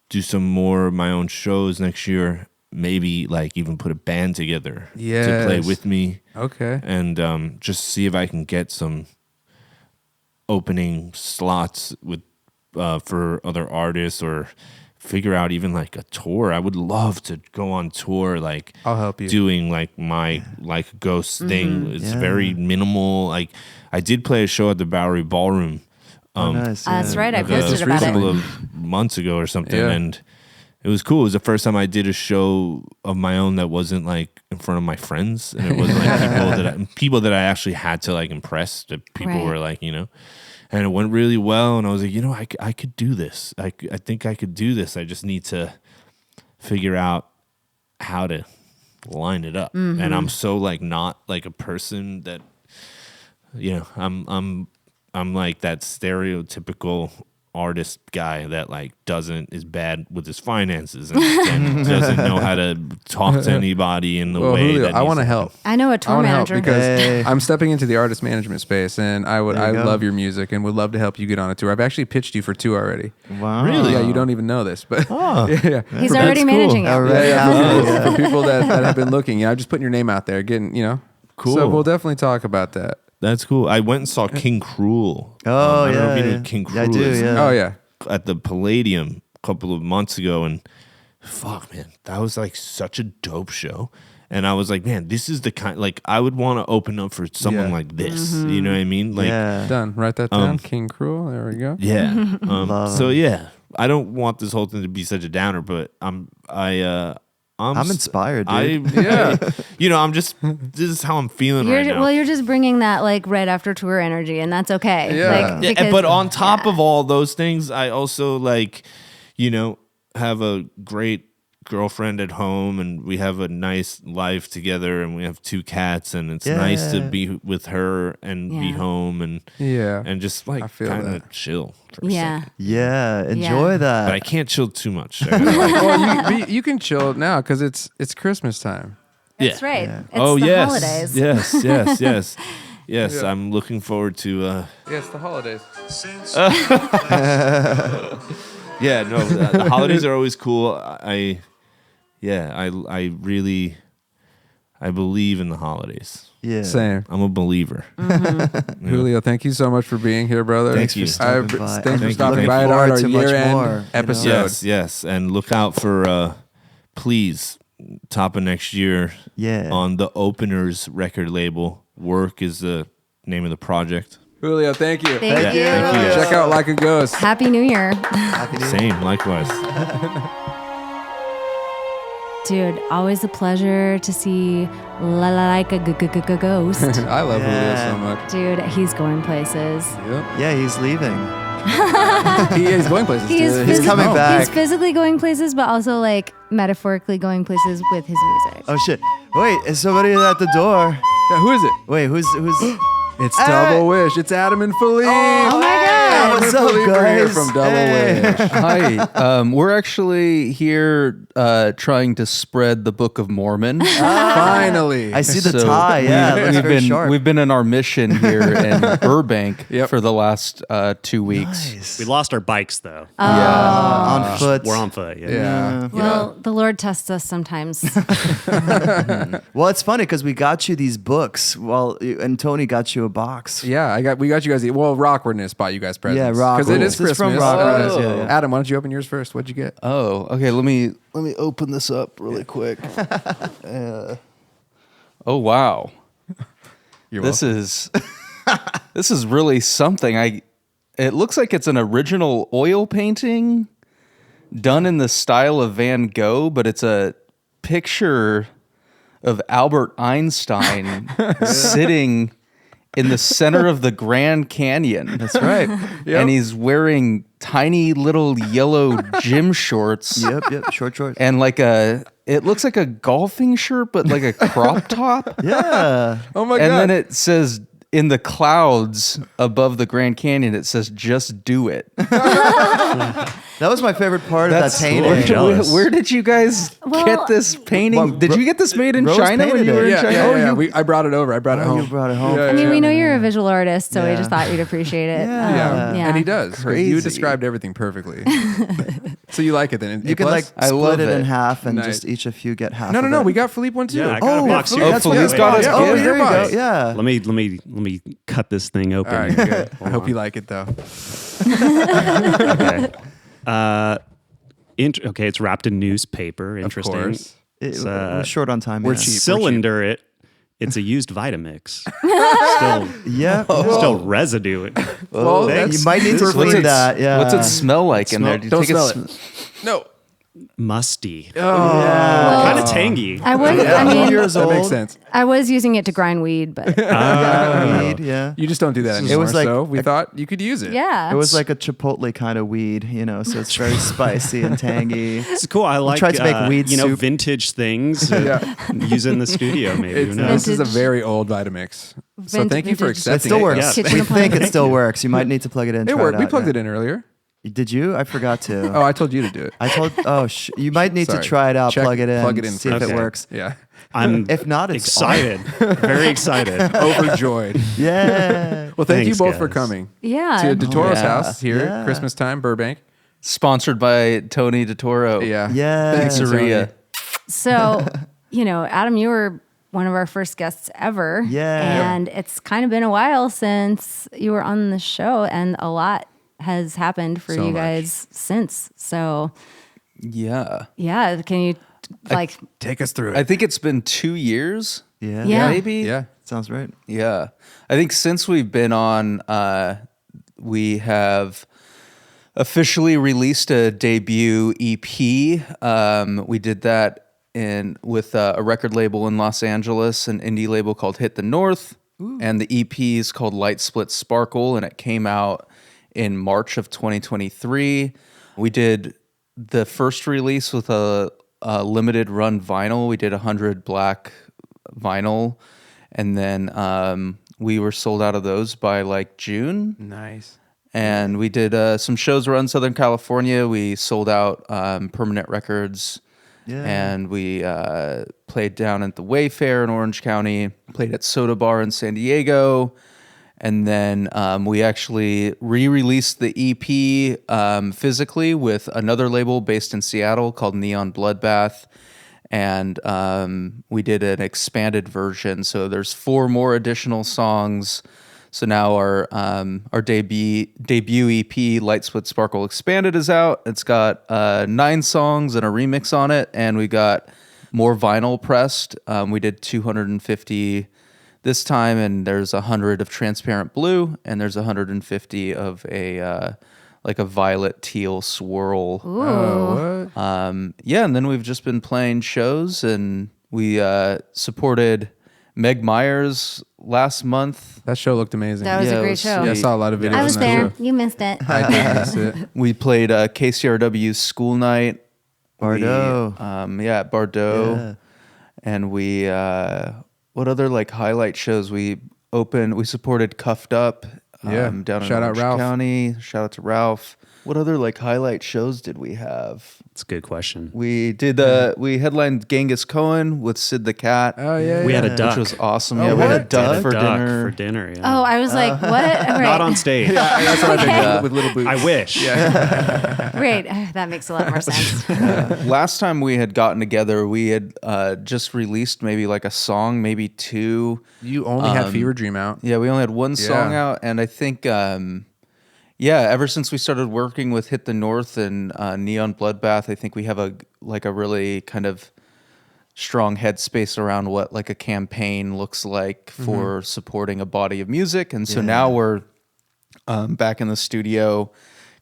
do some more of my own shows next year. Maybe like even put a band together to play Yes. with me. Okay. And just see if I can get some opening slots with for other artists, or figure out even like a tour. I would love to go on tour, like I'll help you. doing like my like ghost thing. It's Yeah. very minimal. Like I did play a show at the Bowery Ballroom. Oh, nice. That's right. I like posted a about couple it. of months ago or something, Yeah. and it was cool. It was the first time I did a show of my own that wasn't like in front of my friends, and it wasn't like people that I actually had to like impress. That people Right. were like, and it went really well. And I was like, I could do this. I think I could do this. I just need to figure out how to line it up. And I'm so like not like a person that, I'm like that stereotypical artist guy that like is bad with his finances and doesn't know how to talk to anybody in the Well, way Julio, that I needs want to to help. I know a I tour want to help manager. because Hey. I'm stepping into the artist management space, and I There you go. love your music and would love to help you get on a tour. I've actually pitched you for 2 already. Wow. Really? Yeah, you don't even know this, but yeah. He's already managing it. Already Yeah, out there. for people that have been looking, I'm just putting your name out there, getting, Cool. So we'll definitely talk about that. That's cool. I went and saw King Cruel. Oh, I don't know if you know yeah. who King Yeah, I Cruel do, is. yeah. Oh yeah, At the Palladium a couple of months ago, and fuck, man, that was like such a dope show. And I was like, man, this is the kind, like I would want to open up for someone Yeah. like this. You know what I mean? Like, Yeah. done. Write that down. King Cruel. There we go. yeah. Love So it. yeah, I don't want this whole thing to be such a downer, but I'm inspired, dude. I'm just, this is how I'm feeling right now. Well, you're just bringing that like right after tour energy, and that's okay. Yeah. Like, Yeah, because- but on top of all those things, I also like, have a great girlfriend at home, and we have a nice life together, and we have 2 cats, and it's nice to be with her and be home and just like kind of chill for a second. Yeah, enjoy that. But I can't chill too much. Well, you can chill now because it's Christmas time. That's right. Yeah. It's the yes. holidays. Yes. Yes, Yeah. I'm looking forward to. Yeah, it's the holidays. Yeah, no, the holidays are always cool. I really believe in the holidays. Yeah. Same. I'm a believer. Julio, thank you so much for being here, brother. Thanks for stopping by. Thanks And for stopping looking by at forward our to much year-end more, episode. Yes, and look out for please top of next year. Yeah. On the Openers record label. Work is the name of the project. Julio, thank you. Thank you. Thank you. Check out Like a Ghost. Happy New Year. Same, likewise. Dude, always a pleasure to see like a ghost. I love Julio Yeah. so much. Dude, he's going places. Yep. Yeah, he's leaving. He's going places. He's too. He's coming home. back. He's physically going places, but also like metaphorically going places with his music. Oh shit! Wait, is somebody at the door? Yeah, who is it? Wait, who's? It's Double Wish. It's Adam and Philippe. Oh my God. Adam What's and up, Philippe are here guys? from Double Hey. Wish. Hi. We're actually here trying to spread the Book of Mormon. Finally. I see the So tie. Yeah, it looks we've very been sharp. we've been in our mission here in Burbank Yep. for the last 2 weeks. Nice. We lost our bikes though. On foot. We're on foot. Yeah. Yeah. Well, the Lord tests us sometimes. Well, it's funny because we got you these books, and Tony got you a box. Yeah, we got you guys. Well, Rawkwardness bought you guys presents. Yeah, because it is Rawkwardness. It's from Christmas. Rawkwardness, yeah, yeah. Adam, why don't you open yours first? What'd you get? Oh, okay. Let me open this up really quick. Oh wow, You're this welcome. is this is really something. It looks like it's an original oil painting done in the style of Van Gogh, but it's a picture of Albert Einstein sitting in the center of the Grand Canyon. That's right. And he's wearing tiny little yellow gym shorts Yep. Short. and it looks like a golfing shirt, but like a crop top. Yeah. Oh my And God. then it says in the clouds above the Grand Canyon, it says, "Just do it." That was my favorite part of that painting. Where did you guys Well, get this painting? Well, Did you get this made in Rose China when painted you were it. in China? yeah. I brought it over. I brought it home. You brought it home. Yeah, I mean, yeah. we know you're a visual artist, so we Yeah. just thought you'd appreciate it. Yeah. Yeah. And he does. 'cause Crazy. You described everything perfectly. So you like it then? You can like I split love it in it. half and Nice. just each of you get half. No. of it. We got Philippe one too. Yeah, I got a box here. That's what Philippe's it got is. his Oh, gift. there you go. Everybody. Yeah. Let me cut this thing open. All right, good. I hope you like it though. Okay. Okay, it's wrapped in newspaper. Interesting. course. It's, We're short on time. we're yeah. cheap. cylinder. It's a used Vitamix. Yeah. Still residue. Well, You that's might need to What's clean it- that. Yeah. What's it smell like in there? Do you don't take a smell it. No. Musty. Yeah. Kind of tangy. I would. Yeah, I mean, years That old. makes sense. I was using it to grind weed, but Weed, yeah. You just don't do that anymore. It was like so we thought you could use it. yeah. It was like a chipotle kind of weed, so it's very spicy and tangy. It's cool. I like tried to make weed soup. vintage things. Use in the studio. Maybe who It's, knows? this is a very old Vitamix. So thank you for Vintage. accepting It still works. Yeah. Kitchen We think appliance. it still works. You might need to plug it in. It try worked. We out, plugged yeah. it in earlier. Did you? I forgot to. Oh, I told you to do it. I told. You might need Sorry. to try it out. Check- plug it in. plug it in See if first. it Okay. works. Yeah. I'm If not, it's excited. Very excited. Overjoyed. Yeah. Well, thank you Thanks, both for guys. coming Yeah. to DeToro's yeah. house here, Yeah. Christmas time, Burbank. Sponsored by Tony DeToro. Yeah. Yeah. Thanks, Pizzeria. Tony. So, Adam, you were one of our first guests ever. Yeah. And it's kind of been a while since you were on the show, and a lot has happened for So you much. guys since. So, Yeah. yeah, can you Take us through it. I think it's been 2 years, Yeah. Yeah. maybe. yeah. Sounds right. Yeah. I think since we've been on, we have officially released a debut EP. We did that with a record label in Los Angeles, an indie label called Hit the North. And the EP is called Light Split Sparkle, and it came out in March of 2023. We did the first release with a limited run vinyl. We did 100 black vinyl, and then we were sold out of those by like June. Nice. And we did some shows around Southern California. We sold out Permanent Records. Yeah. And we played down at the Wayfair in Orange County, played at Soda Bar in San Diego. And then we actually re-released the EP physically with another label based in Seattle called Neon Bloodbath. And we did an expanded version. So there's 4 more additional songs. So now our debut EP, Light Split Sparkle Expanded, is out. It's got 9 songs and a remix on it, and we got more vinyl pressed. We did 250 this time, and there's 100 of Transparent Blue, and there's 150 of a like a violet teal swirl. Ooh. Oh, what? Yeah, and then we've just been playing shows, and we supported Meg Myers last month. That show looked amazing. That was Yeah, a it great was show. Yeah, I saw a lot of videos. I was on that there. show. You missed it. I did miss it. We played KCRW School Night. Bardo. At Bardo. Yeah. And we, what other like highlight shows? We supported Cuffed Up Yeah. down in Shout out Orange Ralph. County. Shout out to Ralph. What other like highlight shows did we have? It's a good question. We did, we headlined Genghis Cohen with Sid the Cat. Oh, yeah. We had yeah. a duck. Which was awesome. Oh, Yeah, we had a what? duck for Duck dinner. For dinner, yeah. Oh, I was like, what? Right. Not on stage. That's what I think with Little Boots. I wish. Right. That makes a lot more sense. Last time we had gotten together, we had just released maybe like a song, maybe 2. You only had Fever Dream out. Yeah, we only had one song Yeah. out, and I think, ever since we started working with Hit the North and Neon Bloodbath, I think we have a really kind of strong headspace around what like a campaign looks like for supporting a body of music, and so now we're back in the studio,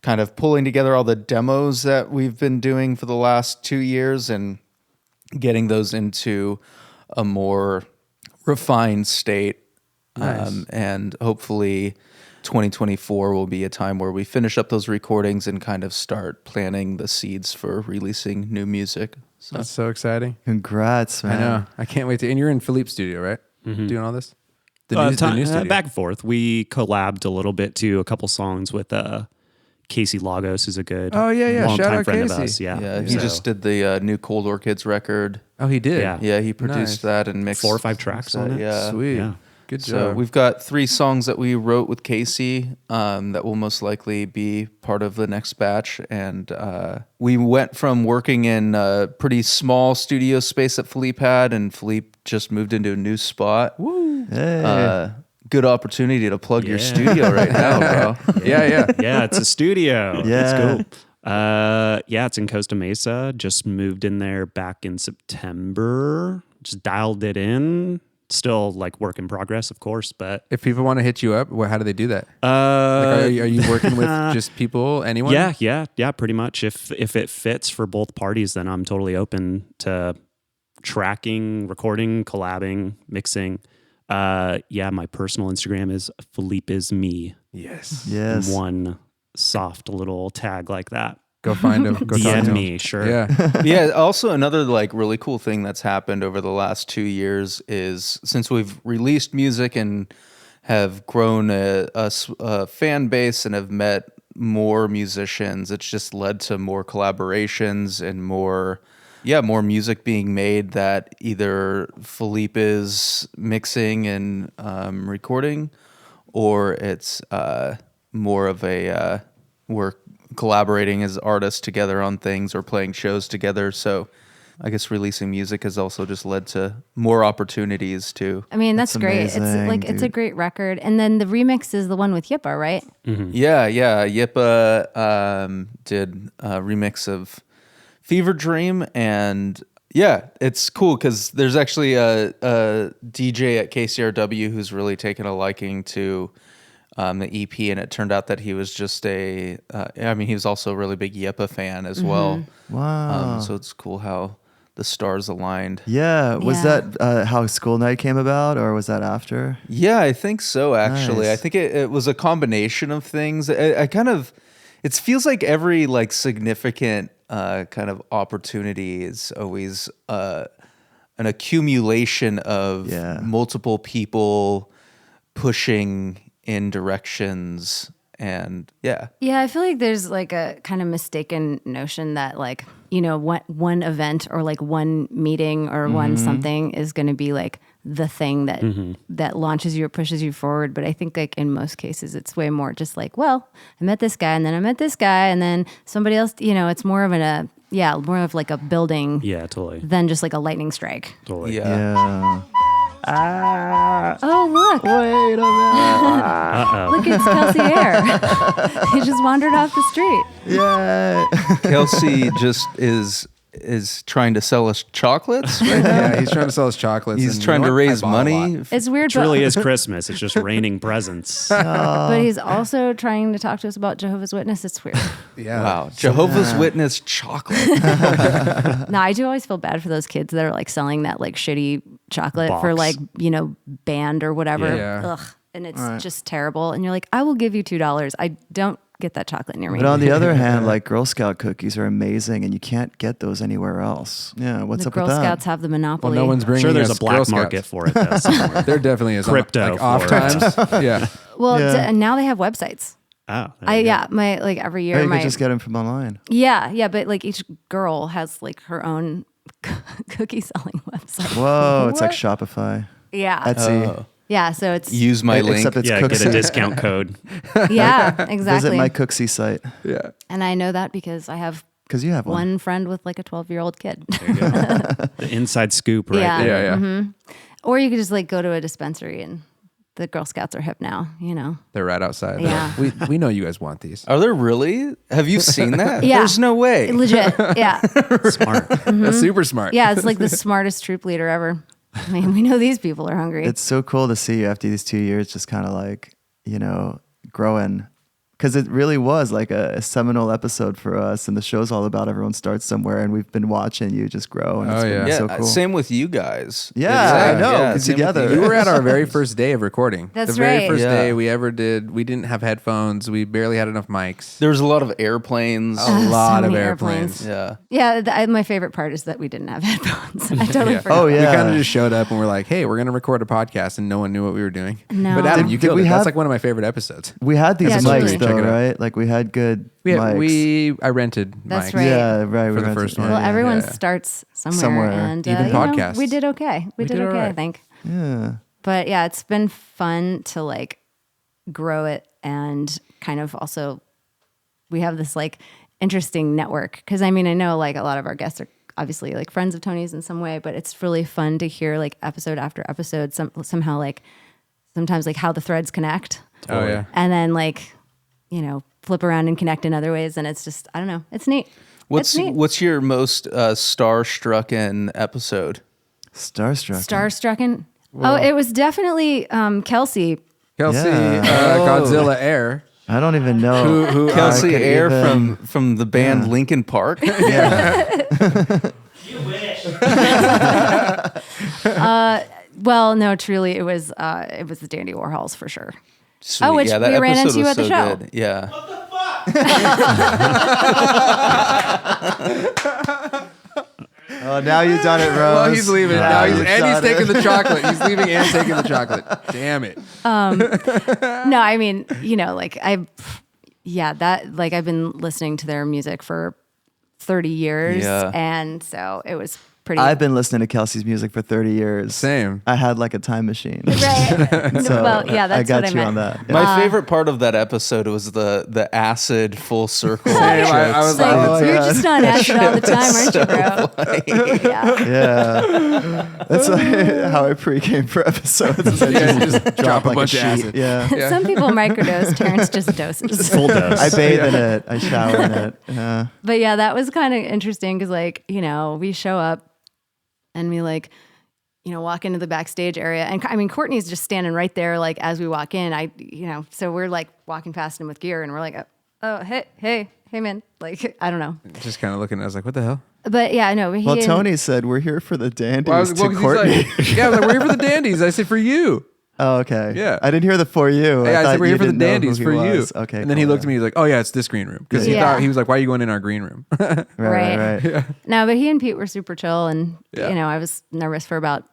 kind of pulling together all the demos that we've been doing for the last 2 years and getting those into a more refined state. Nice. And hopefully 2024 will be a time where we finish up those recordings and kind of start planting the seeds for releasing new music. So That's so exciting. Congrats, man. I know. I can't wait to. And you're in Philippe's studio, right? Doing all this? The new studio. Back and forth. We collabed a little bit to a couple songs with Casey Lagos, who's a good Oh, yeah. Shout longtime out friend Casey. of us. Yeah, he just did the new Cold Orchids record. Oh, he did? Yeah. Yeah, he produced Nice. that and mixed 4 or 5 tracks on it. Yeah. Sweet. Yeah. Good So job. we've got 3 songs that we wrote with Casey that will most likely be part of the next batch. And we went from working in a pretty small studio space that Philippe had, and Philippe just moved into a new spot. Woo. Hey. Good opportunity to plug your Yeah. studio right now, bro. Yeah. Yeah, it's a studio. Yeah. It's cool. It's in Costa Mesa. Just moved in there back in September. Just dialed it in. Still like work in progress, of course, but If people want to hit you up, how do they do that? Like, are you working with just people, anyone? Yeah, pretty much. If it fits for both parties, then I'm totally open to tracking, recording, collabing, mixing. My personal Instagram is Philippe is me. Yes. Yes. One soft little tag like that. Go find him. Go talk to DM him. me, sure. Yeah. Yeah. Also, another like really cool thing that's happened over the last 2 years is since we've released music and have grown a fan base and have met more musicians, it's just led to more collaborations and more music being made that either Philippe is mixing and recording, or it's more of a we're collaborating as artists together on things or playing shows together. So I guess releasing music has also just led to more opportunities too. I mean, that's That's great. It's amazing, like it's a dude. great record. And then the remix is the one with Yippa, right? Yeah. Yippa did a remix of Fever Dream, and yeah, it's cool because there's actually a DJ at KCRW who's really taken a liking to the EP, and it turned out that he was just he was also a really big Yippa fan as well. Wow. So it's cool how the stars aligned. Yeah. Was Yeah. that how School Night came about, or was that after? Yeah, I think so, actually. Nice. I think it was a combination of things. I kind of, It feels like every like significant kind of opportunity is always an accumulation of multiple people pushing in directions. And yeah, I feel like there's like a kind of mistaken notion that like, you know, one event or like one meeting or one something is going to be like the thing that that launches you or pushes you forward. But I think like in most cases, it's way more just like, well, I met this guy and then I met this guy and then somebody else, you know, it's more of more of like a building totally. than just like a lightning strike. Totally. Yeah. Oh, look. Wait a minute. Look, it's Kelsey Air. He just wandered off the street. Yeah. Kelsey just is trying to sell us chocolates right now. Yeah, he's trying to sell us chocolates. He's and trying you to know what? I raise bought a lot. money. It's weird, It really is Christmas. It's just raining presents. but he's also trying to talk to us about Jehovah's Witness. It's weird. Yeah. Wow. Jehovah's Witness chocolate. No, I do always feel bad for those kids that are like selling that like shitty chocolate for Box. like, you know, band or whatever. Yeah. Ugh. And it's just terrible. And you're like, I will give you $2. I don't get that chocolate near me. But on the other hand, like Girl Scout cookies are amazing, and you can't get those anywhere else. Yeah, what's the up Girl with that? Scouts have the Well, monopoly. no one's I'm bringing sure there's a us Girl black Scouts. market for it though somewhere. There definitely is. Crypto like off for it. times. Yeah. Well, Yeah. and now they have websites. Oh, there you go. My like every year Or you my could just get them from online. but like each girl has like her own cookie selling website. Whoa, it's like Shopify, Yeah. Etsy. Yeah, so it's Use my link. Except it's Yeah, get a Cooksy. discount code. yeah, Visit exactly. my Cooksy site Yeah. And I know that because I have because you have one friend with like a 12-year-old kid. There you go. The inside scoop right Yeah. there. Yeah. Or you could just like go to a dispensary and the Girl Scouts are hip now, you know. They're right outside. Yeah. We know you guys want these. Are there really? Have you seen that? Yeah. There's no way. Legit. Yeah. Smart. That's super smart. Yeah, it's like the smartest troop leader ever. I mean, we know these people are hungry. It's so cool to see you after these 2 years, just kind of like, you know, growing. Because it really was like a seminal episode for us, and the show's all about everyone starts somewhere, and we've been watching you just grow, and it's Oh, been yeah. Yeah, so cool. same with you guys. Yeah, I know, 'cause same with together. you You were guys. at our very first day of recording. That's the very right. first Yeah. day we ever did. We didn't have headphones. We barely had enough mics. There was a lot of airplanes. A lot of many airplanes. Yeah. Yeah, my favorite part is that we didn't have headphones. I totally Yeah. forgot. Oh, We yeah. kind of just showed up and we're like, "Hey, we're gonna record a podcast," and no one knew what we were doing. No. But Adam, Did- you did killed we it. have- That's like one of my favorite episodes. We had these Yeah, mics totally. though, Check it out. right? Like we had good mics. I rented That's mics. right. Yeah, right. For the rented- first one. Well, yeah, everyone yeah. starts somewhere, Somewhere. and Even you know, podcasts. we did okay. We did did okay, all I right. think. Yeah. But yeah, it's been fun to like grow it and kind of also we have this like interesting network because I mean I know like a lot of our guests are obviously like friends of Tony's in some way, but it's really fun to hear like episode after episode somehow like sometimes like how the threads connect Oh yeah. and then like you know flip around and connect in other ways and it's just I don't know, it's neat. It's neat. What's your most star-strucken episode? Starstruck. Starstrucken. Oh, it was definitely Kelsey. Kelsey, Yeah. Godzilla Air. I don't even know. Who Kelsey could Air even- from the band Linkin Park. Well, no, truly, it was the Dandy Warhols for sure. Sweet. which yeah, that we ran episode into was at the so show. good. Yeah. Oh, now you've done it, Rose. Well, he's leaving. Now he's you've and he's done it. taking the chocolate. He's leaving and taking the chocolate. Damn it. No, I mean, you know, like I've been listening to their music for 30 years, Yeah. and so it was pretty. I've been listening to Kelsey's music for 30 years. Same. I had like a time machine. right. So well, yeah, that's I got what I you meant. on that. Yeah. My favorite part of that episode was the acid full circle. I was It's like, Oh, you're yeah. just on acid all the time, aren't you, bro? Yeah. Yeah. That's like how I pre-came for episodes. Is I just drop a like bunch of sheet. acid. Yeah. Some people microdose. Terrence just doses. Full dose. I bathe in it. I shower in it. Yeah. But yeah, that was kind of interesting because, like, you know, we show up and we like, you know, walk into the backstage area, and I mean, Courtney's just standing right there, like as we walk in. So we're like walking past him with gear, and we're like, oh, hey, man, like I don't know, Just kind of looking. I was like, what the hell? but yeah, no. Well, Tony said we're here for the dandies Well, to 'cause he's Courtney. like, yeah, I was like, we're here for the dandies. I said, for you. Oh, okay. Yeah. I didn't hear the for you. Hey, I thought said, we're you here for the didn't know who dandies he for you. was. Okay. And then he looked at me. He's like, "Oh yeah, it's this green room." Because Yeah. he was like, "Why are you going in our green room?" Right. No, but he and Pete were super chill, and Yeah. you know, I was nervous for about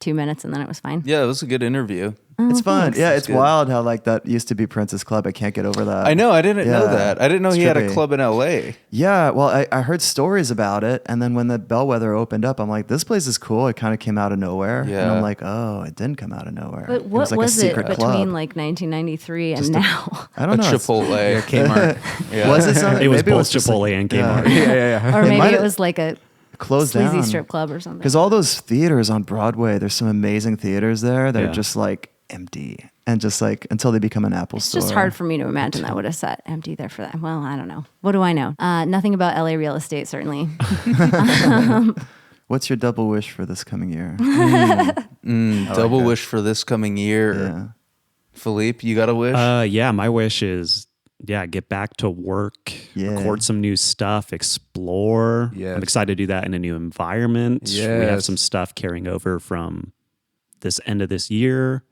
2 minutes, and then it was fine. Yeah, it was a good interview. It's fun. thanks. Yeah, it's good. wild how like that used to be Prince's club. I can't get over that. I know. I didn't know Yeah. that. I didn't know It's he had a trippy. club in L.A. Yeah, well, I heard stories about it, and then when the Bellwether opened up, I'm like, this place is cool. It kind of came out of nowhere, and Yeah. I'm like, oh, it didn't come out of nowhere. But what it was like a secret between club. like 1993 and now? I don't A know. Chipotle. Kmart. Yeah. Was it something? It was Maybe both was just Chipotle like- and Kmart. yeah. Or maybe might it have was like a closed sleazy down. strip club or something. Because all those theaters on Broadway, there's some amazing theaters there that Yeah. are just like empty and just like until they become an Apple It's store. just hard for me to imagine that would have sat empty there for that. Well, I don't know. What do I know? Nothing about LA real estate, certainly. What's your double wish for this coming year? Double wish for this coming year. Yeah. Philippe, you got a wish? Yeah, my wish is get back to work, Yeah. record some new stuff, explore. Yes. I'm excited to do that in a new environment. We have Yes. some stuff carrying over from this end of this year.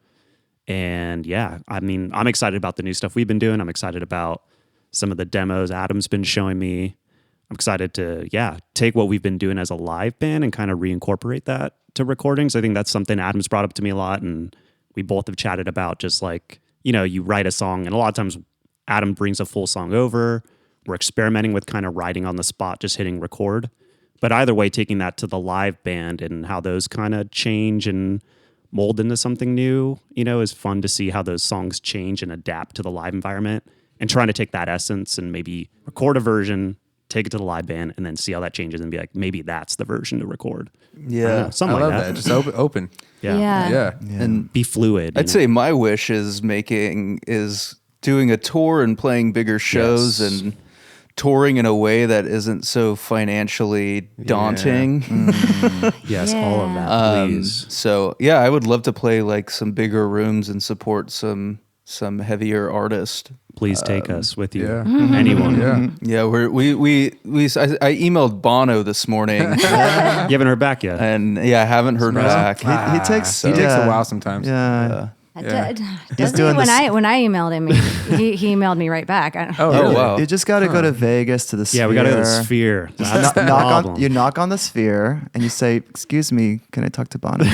And yeah, I mean, I'm excited about the new stuff we've been doing. I'm excited about some of the demos Adam's been showing me. I'm excited to, take what we've been doing as a live band and kind of reincorporate that to recordings. I think that's something Adam's brought up to me a lot, and we both have chatted about, just like, you write a song, and a lot of times Adam brings a full song over. We're experimenting with kind of writing on the spot, just hitting record. But either way, taking that to the live band and how those kind of change and mold into something new, is fun to see how those songs change and adapt to the live environment, and trying to take that essence and maybe record a version, take it to the live band, and then see how that changes and be like, maybe that's the version to record. yeah. Something I like love that. that. Just open. Yeah. Yeah. And Be fluid. I'd say my wish is doing a tour and playing bigger shows Yes. and touring in a way that isn't so financially daunting. yes, all of that, please. So yeah, I would love to play like some bigger rooms and support some heavier artists. Please take us with you. yeah. Anyone. Yeah. Yeah, I emailed Bono this morning, You haven't heard back yet. and I haven't heard back. He takes He takes a while sometimes. Yeah. Doesn't doing he? When this- when I emailed him, he emailed me right back. Oh, Oh really? wow! You just got to go to Vegas to the Sphere. Yeah, we got to go to the Sphere. That's the problem. You knock on the Sphere and you say, "Excuse me, can I talk to Bono?"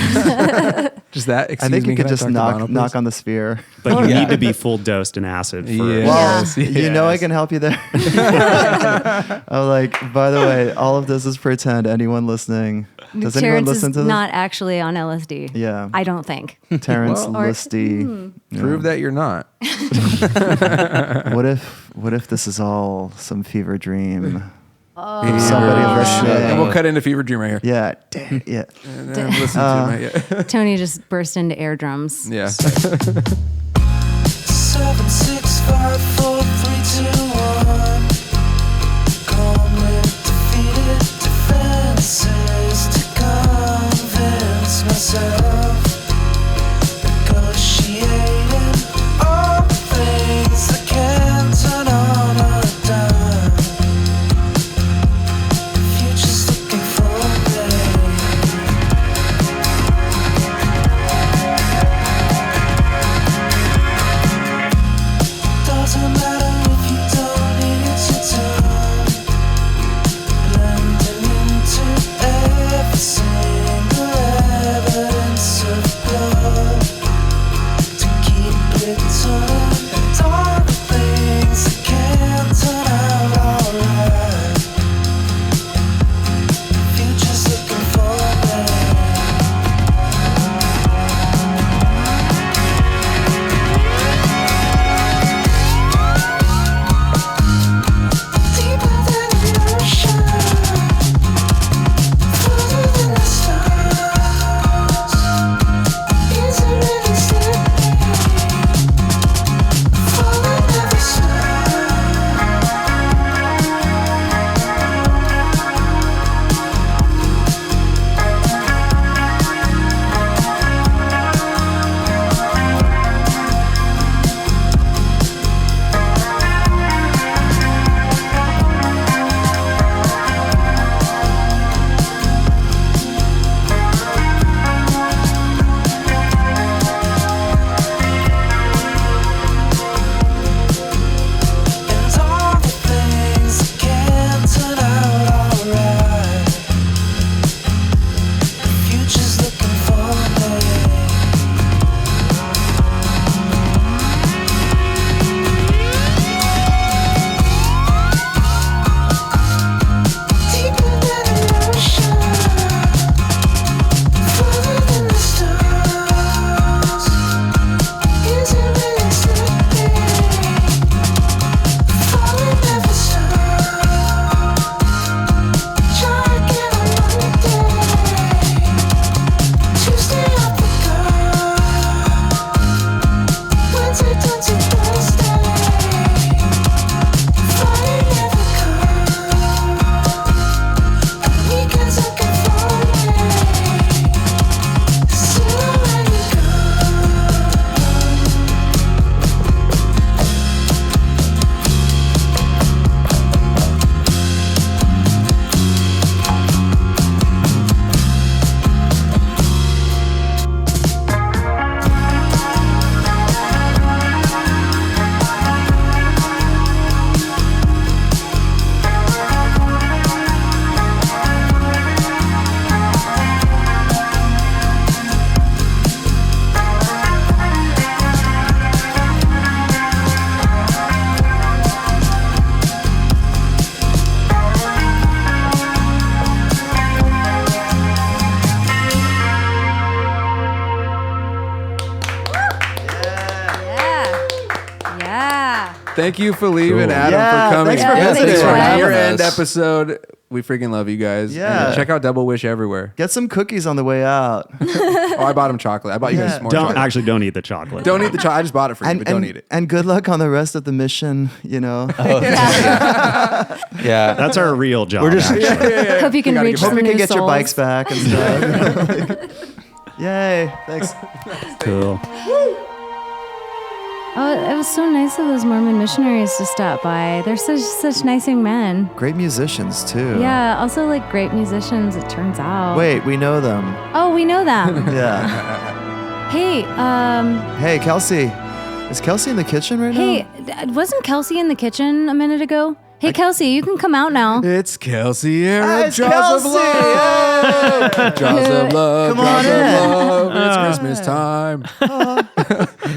Just that. I Excuse think me, you can could just talk to Bono, knock please? on the Sphere. But you Yeah. need to be full dosed in acid for Yes. Well, you know I can help you there. I'm like, by the way, all of this is pretend. Anyone listening? Does anyone Terrence listen is to this? not actually on LSD. Yeah. I don't think. Terrence Well, Listy. Prove that you're not. What if this is all some fever dream? Oh. Somebody listening. And we'll cut into Fever Dream right here. Yeah. Damn. Yeah. And then listen to it. Yeah. Tony just burst into air drums. Yeah. 7, 6, 5, 4, 3, 2, 1. Calmly defeated defenses to convince myself. Negotiating all the things that can't turn on a dime. Future's looking for me. Doesn't matter if you don't need it, your time. Blending into every single evidence of blood. To keep it turning and all the things that can't turn out alright. Future's looking for me. Thank you, Philippe and Adam, Yeah, for coming. thanks for visiting. This is our Thanks for year-end having us. episode. We freaking love you guys. Yeah. And check out Double Wish everywhere. Get some cookies on the way out. Oh, I bought him chocolate. I bought you guys more chocolate. Don't eat the chocolate. Don't eat the chocolate. I just bought it for you, but don't eat it. And good luck on the rest of the mission, Yeah. That's our real job. We're just- actually. Hope you can reach Hope some you can new get your souls. bikes back and stuff. Yay. Thanks. Cool. Oh, it was so nice of those Mormon missionaries to stop by. They're such nice young men. Great musicians, too. Yeah, also like great musicians, it turns out. Wait, we know them. Oh, we know them. Yeah. Hey, Hey, Kelsey. Is Kelsey in the kitchen right hey, wasn't Kelsey in the kitchen a minute ago? Hey, Kelsey, you can come out now. It's Kelsey here. Ah, it's Jaws Kelsey. of love. Jaws of love. Come on Jaws in. of love. It's Christmas time. now?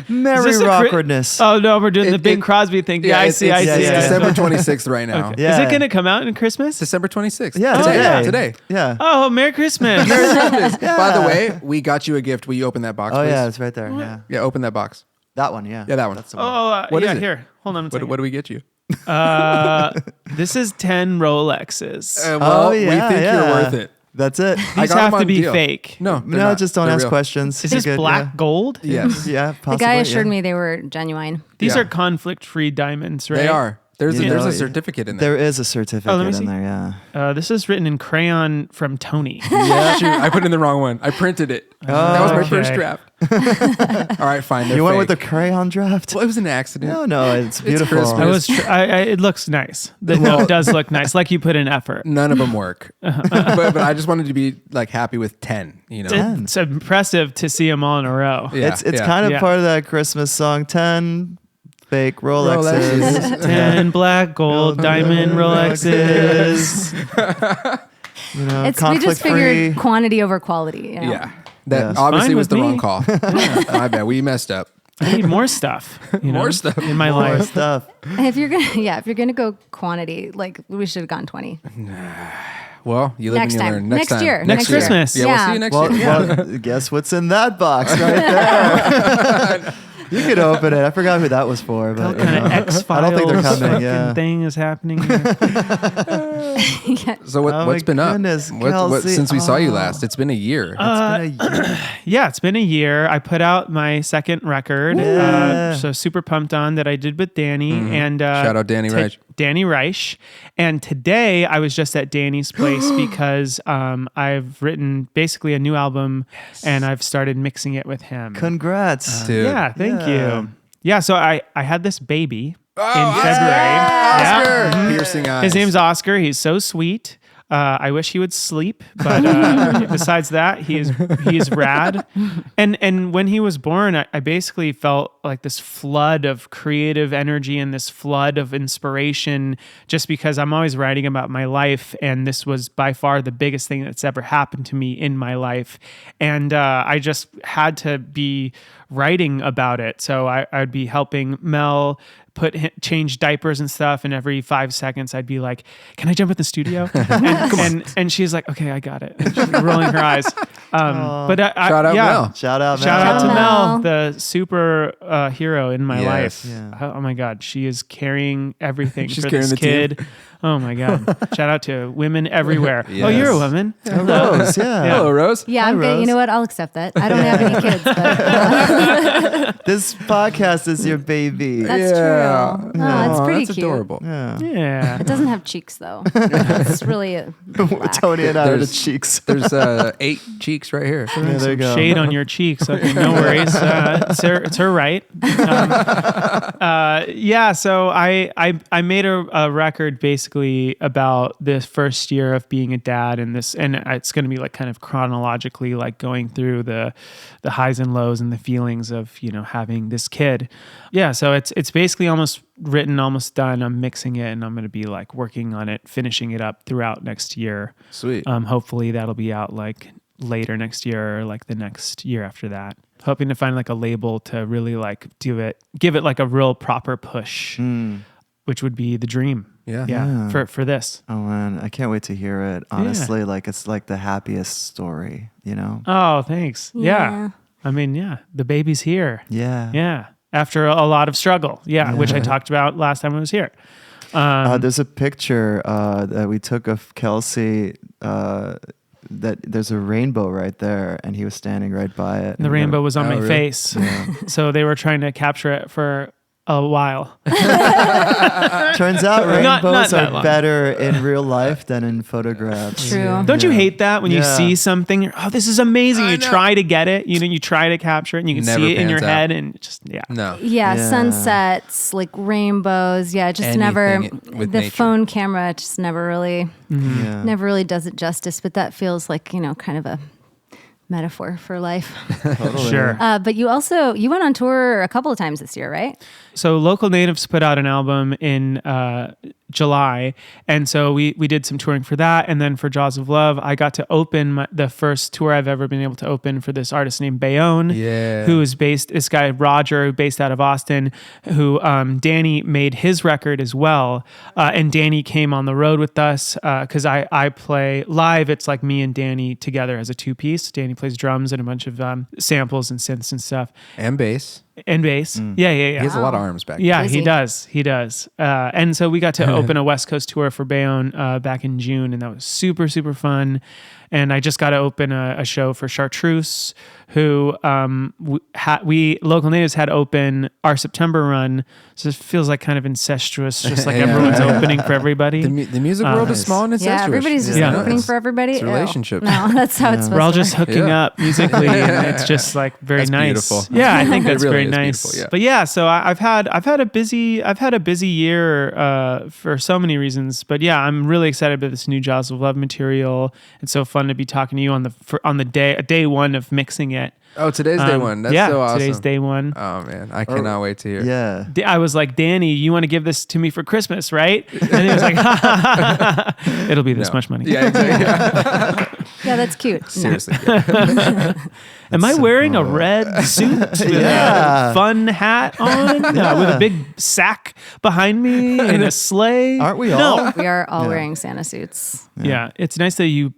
Merry Is this a Rawkwardness. Oh no, we're doing the Bing it- Crosby thing. Yeah, I it's- see. it's- I see. It's yeah. December 26th right now. Yeah. Is it gonna come out in Christmas? December 26th. Yeah, today. today. Today. Yeah. Oh, Merry Christmas! By the way, we got you a gift. Will you open that box, Oh, please? yeah, it's right there. Yeah. Yeah, open that box. That one, yeah. Yeah, that one. That's the one. Oh, What yeah. is it? Here, hold on a second. What do we get you? This is 10 Rolexes. Well, Oh, yeah, we think yeah. you're worth it. That's it. These got 'em have to on be deal. fake. No, they're No, not. just don't They're ask real. questions. Is You're this good, black gold? Yes. Yeah, possibly. The guy assured yeah. me they were genuine. These Yeah. are conflict-free diamonds, right? They are. There's You a know, certificate in there. There is a certificate let me see. in there, yeah. This is written in crayon from Tony. Yeah, shoot, I put in the wrong one. I printed it. That was my first okay. draft. All right, fine. They're You went with the fake. crayon draft? Well, it was an accident. No, it's beautiful. Christmas. It looks nice. The note does look nice, like you put in effort. None of them work. but I just wanted to be like happy with 10. You know. It's impressive to see them all in a row. Yeah, It's yeah. kind of Yeah. part of that Christmas song, 10 fake Rolexes. 10 black, gold, diamond Rolexes. You know, We just conflict-free. figured quantity over quality. You know? Yeah. That Yes. obviously Fine was with the me. wrong call. My bad. We messed up. I need more stuff. You know, More stuff. in my More life. stuff. If you're gonna go quantity, like we should have gone 20. Well, you live Next and you time. learn. Next time. year. Next Christmas. Yeah, we'll Yeah. see you next Well, year. well, guess what's in that box right there? You could open it. I forgot who that was for, but What kind of X-Files I don't think they're coming. fucking Yeah. thing is happening here? So Oh what's my been up? goodness, What Kelsey. since we saw you Oh. last? It's been a year. It's been a year. Yeah, it's been a year. I put out my second record. Yeah. So super pumped on that I did with Danny. And Shout out Danny Reich. Danny Reich. And today I was just at Danny's place because I've written basically a new album and I've started mixing it with him. Congrats. Dude. Yeah, thank Yeah. you. Yeah, so I had this baby in Oscar! February. Yeah. Piercing eyes. His name's Oscar. He's so sweet. I wish he would sleep, but besides that, he's rad. And when he was born, I basically felt like this flood of creative energy and this flood of inspiration, just because I'm always writing about my life, and this was by far the biggest thing that's ever happened to me in my life, and I just had to be writing about it. So I'd be helping Mel change diapers and stuff, and every 5 seconds I'd be like, "Can I jump in the studio?" and she's like, "Okay, I got it." And she's rolling her eyes. But Shout out Mel. Shout out, Shout man. out to Mel. Mel, the super hero in my Yes. life. Yeah. Oh my God, she is carrying everything She's for carrying this the team. kid. Oh my God! Shout out to women everywhere. Oh, Yes. you're a woman. Rose, yeah. Hello, Rose. Yeah, Hi, I'm good. You Rose. know what? I'll accept that. I don't have any kids, but This podcast is your baby. that's Yeah. true. Oh, it's pretty that's cute. adorable. Yeah. Yeah. It doesn't have cheeks though. It's really a black. Tony and I are the There's- cheeks. There's 8 cheeks right here. Yeah, there you go. Shade on your cheeks. Okay, no worries. It's her right. Yeah, so I made a record basically about this first year of being a dad, and it's going to be like kind of chronologically like going through the highs and lows and the feelings of, you know, having this kid. Yeah, so it's basically almost written, almost done. I'm mixing it, and I'm going to be like working on it, finishing it up throughout next year. Sweet. Hopefully that'll be out like later next year or like the next year after that. Hoping to find like a label to really like give it like a real proper push, which would be the dream. Yeah. For this. Oh man, I can't wait to hear it. Honestly, like it's like the happiest story, you know? Oh, thanks. Yeah. Yeah. I mean, yeah, the baby's here. Yeah. Yeah. after a lot of struggle. Yeah, which I talked about last time I was here. There's a picture that we took of Kelsey. That there's a rainbow right there, and he was standing right by it. The rainbow was on my really? face, so they were trying to capture it for a while. Turns out Not rainbows that are long. better in real life than in photographs. True. Don't you hate that when you Yeah. see something? You're, oh, this is amazing. I You know. try to get it. You try to capture it, and you can Never see it in your pans out. head, and it just No. Yeah, Yeah. sunsets, like rainbows. Yeah, just Anything never. with The nature. phone camera just never really Yeah. does it justice. But that feels like kind of a metaphor for life. Totally. sure. But you went on tour a couple of times this year, right? So Local Natives put out an album in July, and so we did some touring for that, and then for Jaws of Love, I got to open the first tour I've ever been able to open for this artist named Bayonne, who is this guy Roger, based out of Austin, who Danny made his record as well, and Danny came on the road with us because I play live. It's like me and Danny together as a two-piece. Danny plays drums and a bunch of samples and synths and stuff, And bass. and bass. Yeah. He has a lot of arms back. Yeah, Busy. he does. And so we got to open a West Coast tour for Bayonne back in June, and that was super, super fun. And I just got to open a show for Chartreuse, who we Local Natives had open our September run. So it feels like kind of incestuous, just like everyone's opening for everybody. The music world is small and incestuous. Yeah, everybody's just Yeah. opening for everybody. It's Ew. relationships. No, that's how it's supposed We're all to just work. hooking Yeah. up musically, and it's just like very That's nice. beautiful. Yeah, I think It that's really very is nice. beautiful, yeah. But yeah, so I've had a busy year for so many reasons. But yeah, I'm really excited about this new Jaws of Love material. It's so fun to be talking to you on the day one of mixing it. Oh, today's day one. That's yeah, so awesome. today's day one. Oh man, I cannot wait to hear. Yeah. I was like, Danny, you want to give this to me for Christmas, right? And he was like, it'll be this No. much money. Yeah, exactly. Yeah, that's cute. No. Seriously. Yeah. Am I wearing a red suit with Yeah. a fun hat on with a big sack behind me and a sleigh? Aren't we No. all? We are all wearing Santa suits. Yeah, it's nice that you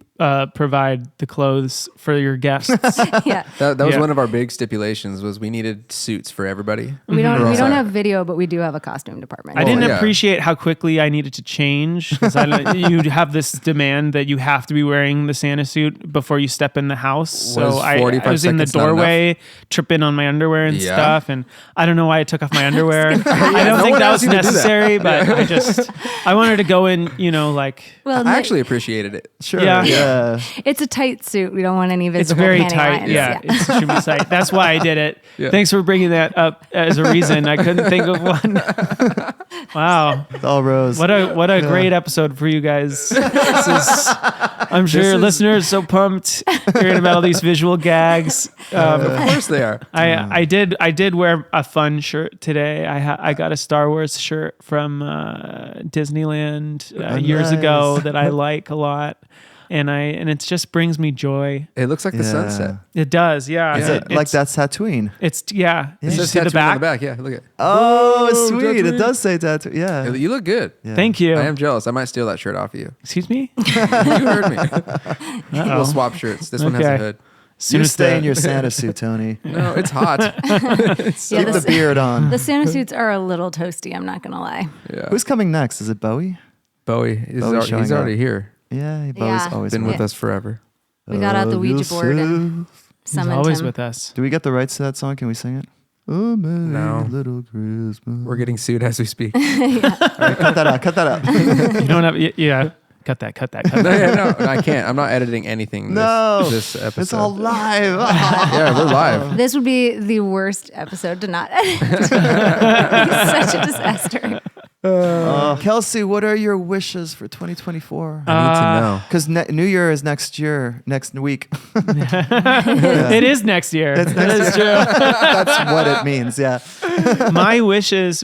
provide the clothes for your guests. Yeah. That was Yeah. one of our big stipulations was we needed suits for everybody. We don't We're all set. have video, but we do have a costume department. I didn't yeah. appreciate how quickly I needed to change because you have this demand that you have to be wearing the Santa suit before you step in the house. So Was I 45 was in the seconds not doorway, tripping on my underwear and Yeah. stuff, and I don't know why I took off my underwear. I No don't think one that asked was you to do that. necessary, but I wanted to go in, like Well, I actually appreciated it. Sure. Yeah. Yeah. it's a tight suit. We don't want any it's visible very panty tight. lines. Yeah, it should be tight. That's why I did it. Yeah. Thanks for bringing that up as a reason. I couldn't think of one. Wow. It's all rose. What a great episode for you guys. I'm sure your listeners are so pumped hearing about all these visual gags. Of course they are. I did wear a fun shirt today. I got a Star Wars shirt from Disneyland years nice. ago that I like a lot, and it just brings me joy. It looks like the Yeah. sunset. It does, yeah. Is it Like that's Tatooine. It's yeah. It Did you says see the tattoo on back? the back. Yeah, look at Oh, sweet. Tatooine. It does say tattoo. Yeah. it. You look good. Yeah. Thank you. I am jealous. I might steal that shirt off of you. Excuse me. You heard me. We'll swap shirts. This one has a Okay. hood. You stay in your Santa suit, Tony. No, it's hot. Yeah, Keep the beard on. The Santa suits are a little toasty. I'm not gonna lie. Yeah. Who's coming next? Is it Bowie? Bowie? Bowie's showing He's already up. here. Yeah, Bowie's Yeah. always Been with with us forever. We got out the Ouija board and He's summoned always him. with us. Do we get the rights to that song? Can we sing it? Oh, man, No. little Christmas. We're getting sued as we speak. All right, cut that out. Cut that out. You don't have yeah. Cut that. No, I can't. I'm not editing anything. No. This episode. It's all live. Yeah, we're live. This would be the worst episode to not edit. It's such a disaster. Kelsey, what are your wishes for 2024? I need to know. Because New Year is next week. It is next year. That is true. That's what it means. Yeah. my wishes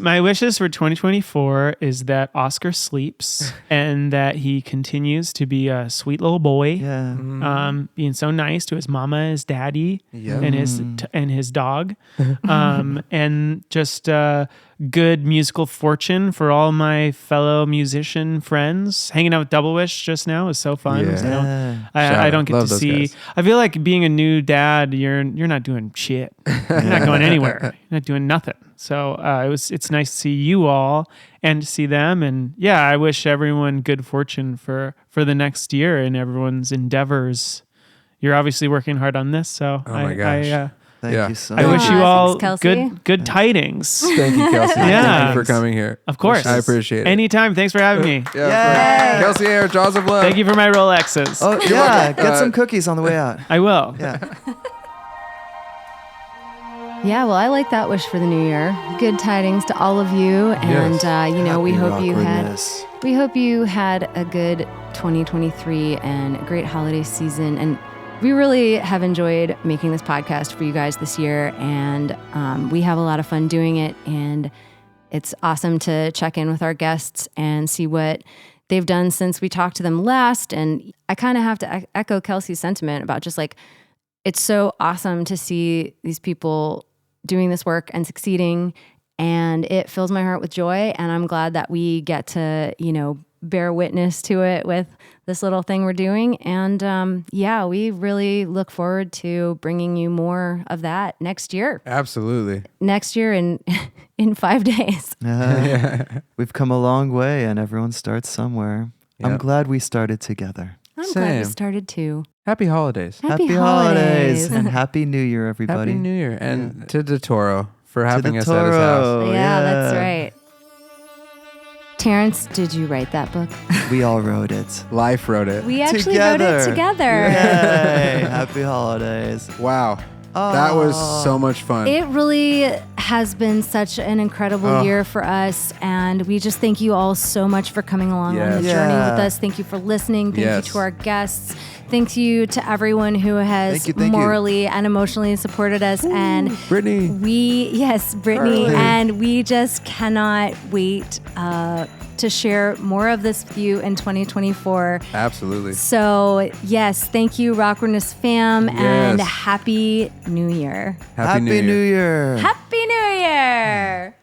for 2024 is that Oscar sleeps and that he continues to be a sweet little boy. Yeah. Being so nice to his mama, his daddy, Yeah. and his dog, and just good musical fortune for all my fellow musician friends. Hanging out with Double Wish just now was so fun. Yeah. I don't get Love to those see. guys. I feel like being a new dad, you're not doing shit. You're not going anywhere. You're not doing nothing. So it's nice to see you all and to see them. And yeah, I wish everyone good fortune for the next year and everyone's endeavors. You're obviously working hard on this, so my gosh. Thank you so I much. wish you Aw, all thanks, Kelsey. good tidings. Thank you, Kelsey. Yeah. Thank you for coming here. Of course. I appreciate it. Anytime. Thanks for having me. Yeah, Kelsey Air, Jaws of Love. Thank you for my Rolexes. Oh yeah, get some cookies on the way out. I will. Yeah. Yeah, well, I like that wish for the new year. Good tidings to all of you, and we hope you had a good 2023 and a great holiday season. And we really have enjoyed making this podcast for you guys this year, and we have a lot of fun doing it. And it's awesome to check in with our guests and see what they've done since we talked to them last. And I kind of have to echo Kelsey's sentiment about just like, it's so awesome to see these people doing this work and succeeding, and it fills my heart with joy. And I'm glad that we get to, bear witness to it with this little thing we're doing. And we really look forward to bringing you more of that next year. Absolutely. Next year in 5 days. We've come a long way, and everyone starts somewhere. I'm Yep. glad we started together. I'm glad we Same. started too. Happy holidays. Happy holidays. and Happy New Year, everybody. Happy New Year. And to De Toro for having the us at his house. Toro. Yeah, that's right. Terence, did you write that book? We all wrote it. Life wrote it. We actually wrote it together. Yay! Happy holidays. Wow. That was so much fun. It really has been such an incredible year for us, and we just thank you all so much for coming along on the Yes. journey Yeah. with us. Thank you for listening. Thank Yes. you to our guests. Thank you to everyone who has Thank you. morally and emotionally supported us. And Brittany. Brittany, Carly. and we just cannot wait to share more of this with you in 2024. Absolutely. So, yes, thank you, Rawkwardness fam, and Yes. Happy New Year. Happy New Year. New Year. Happy New Year!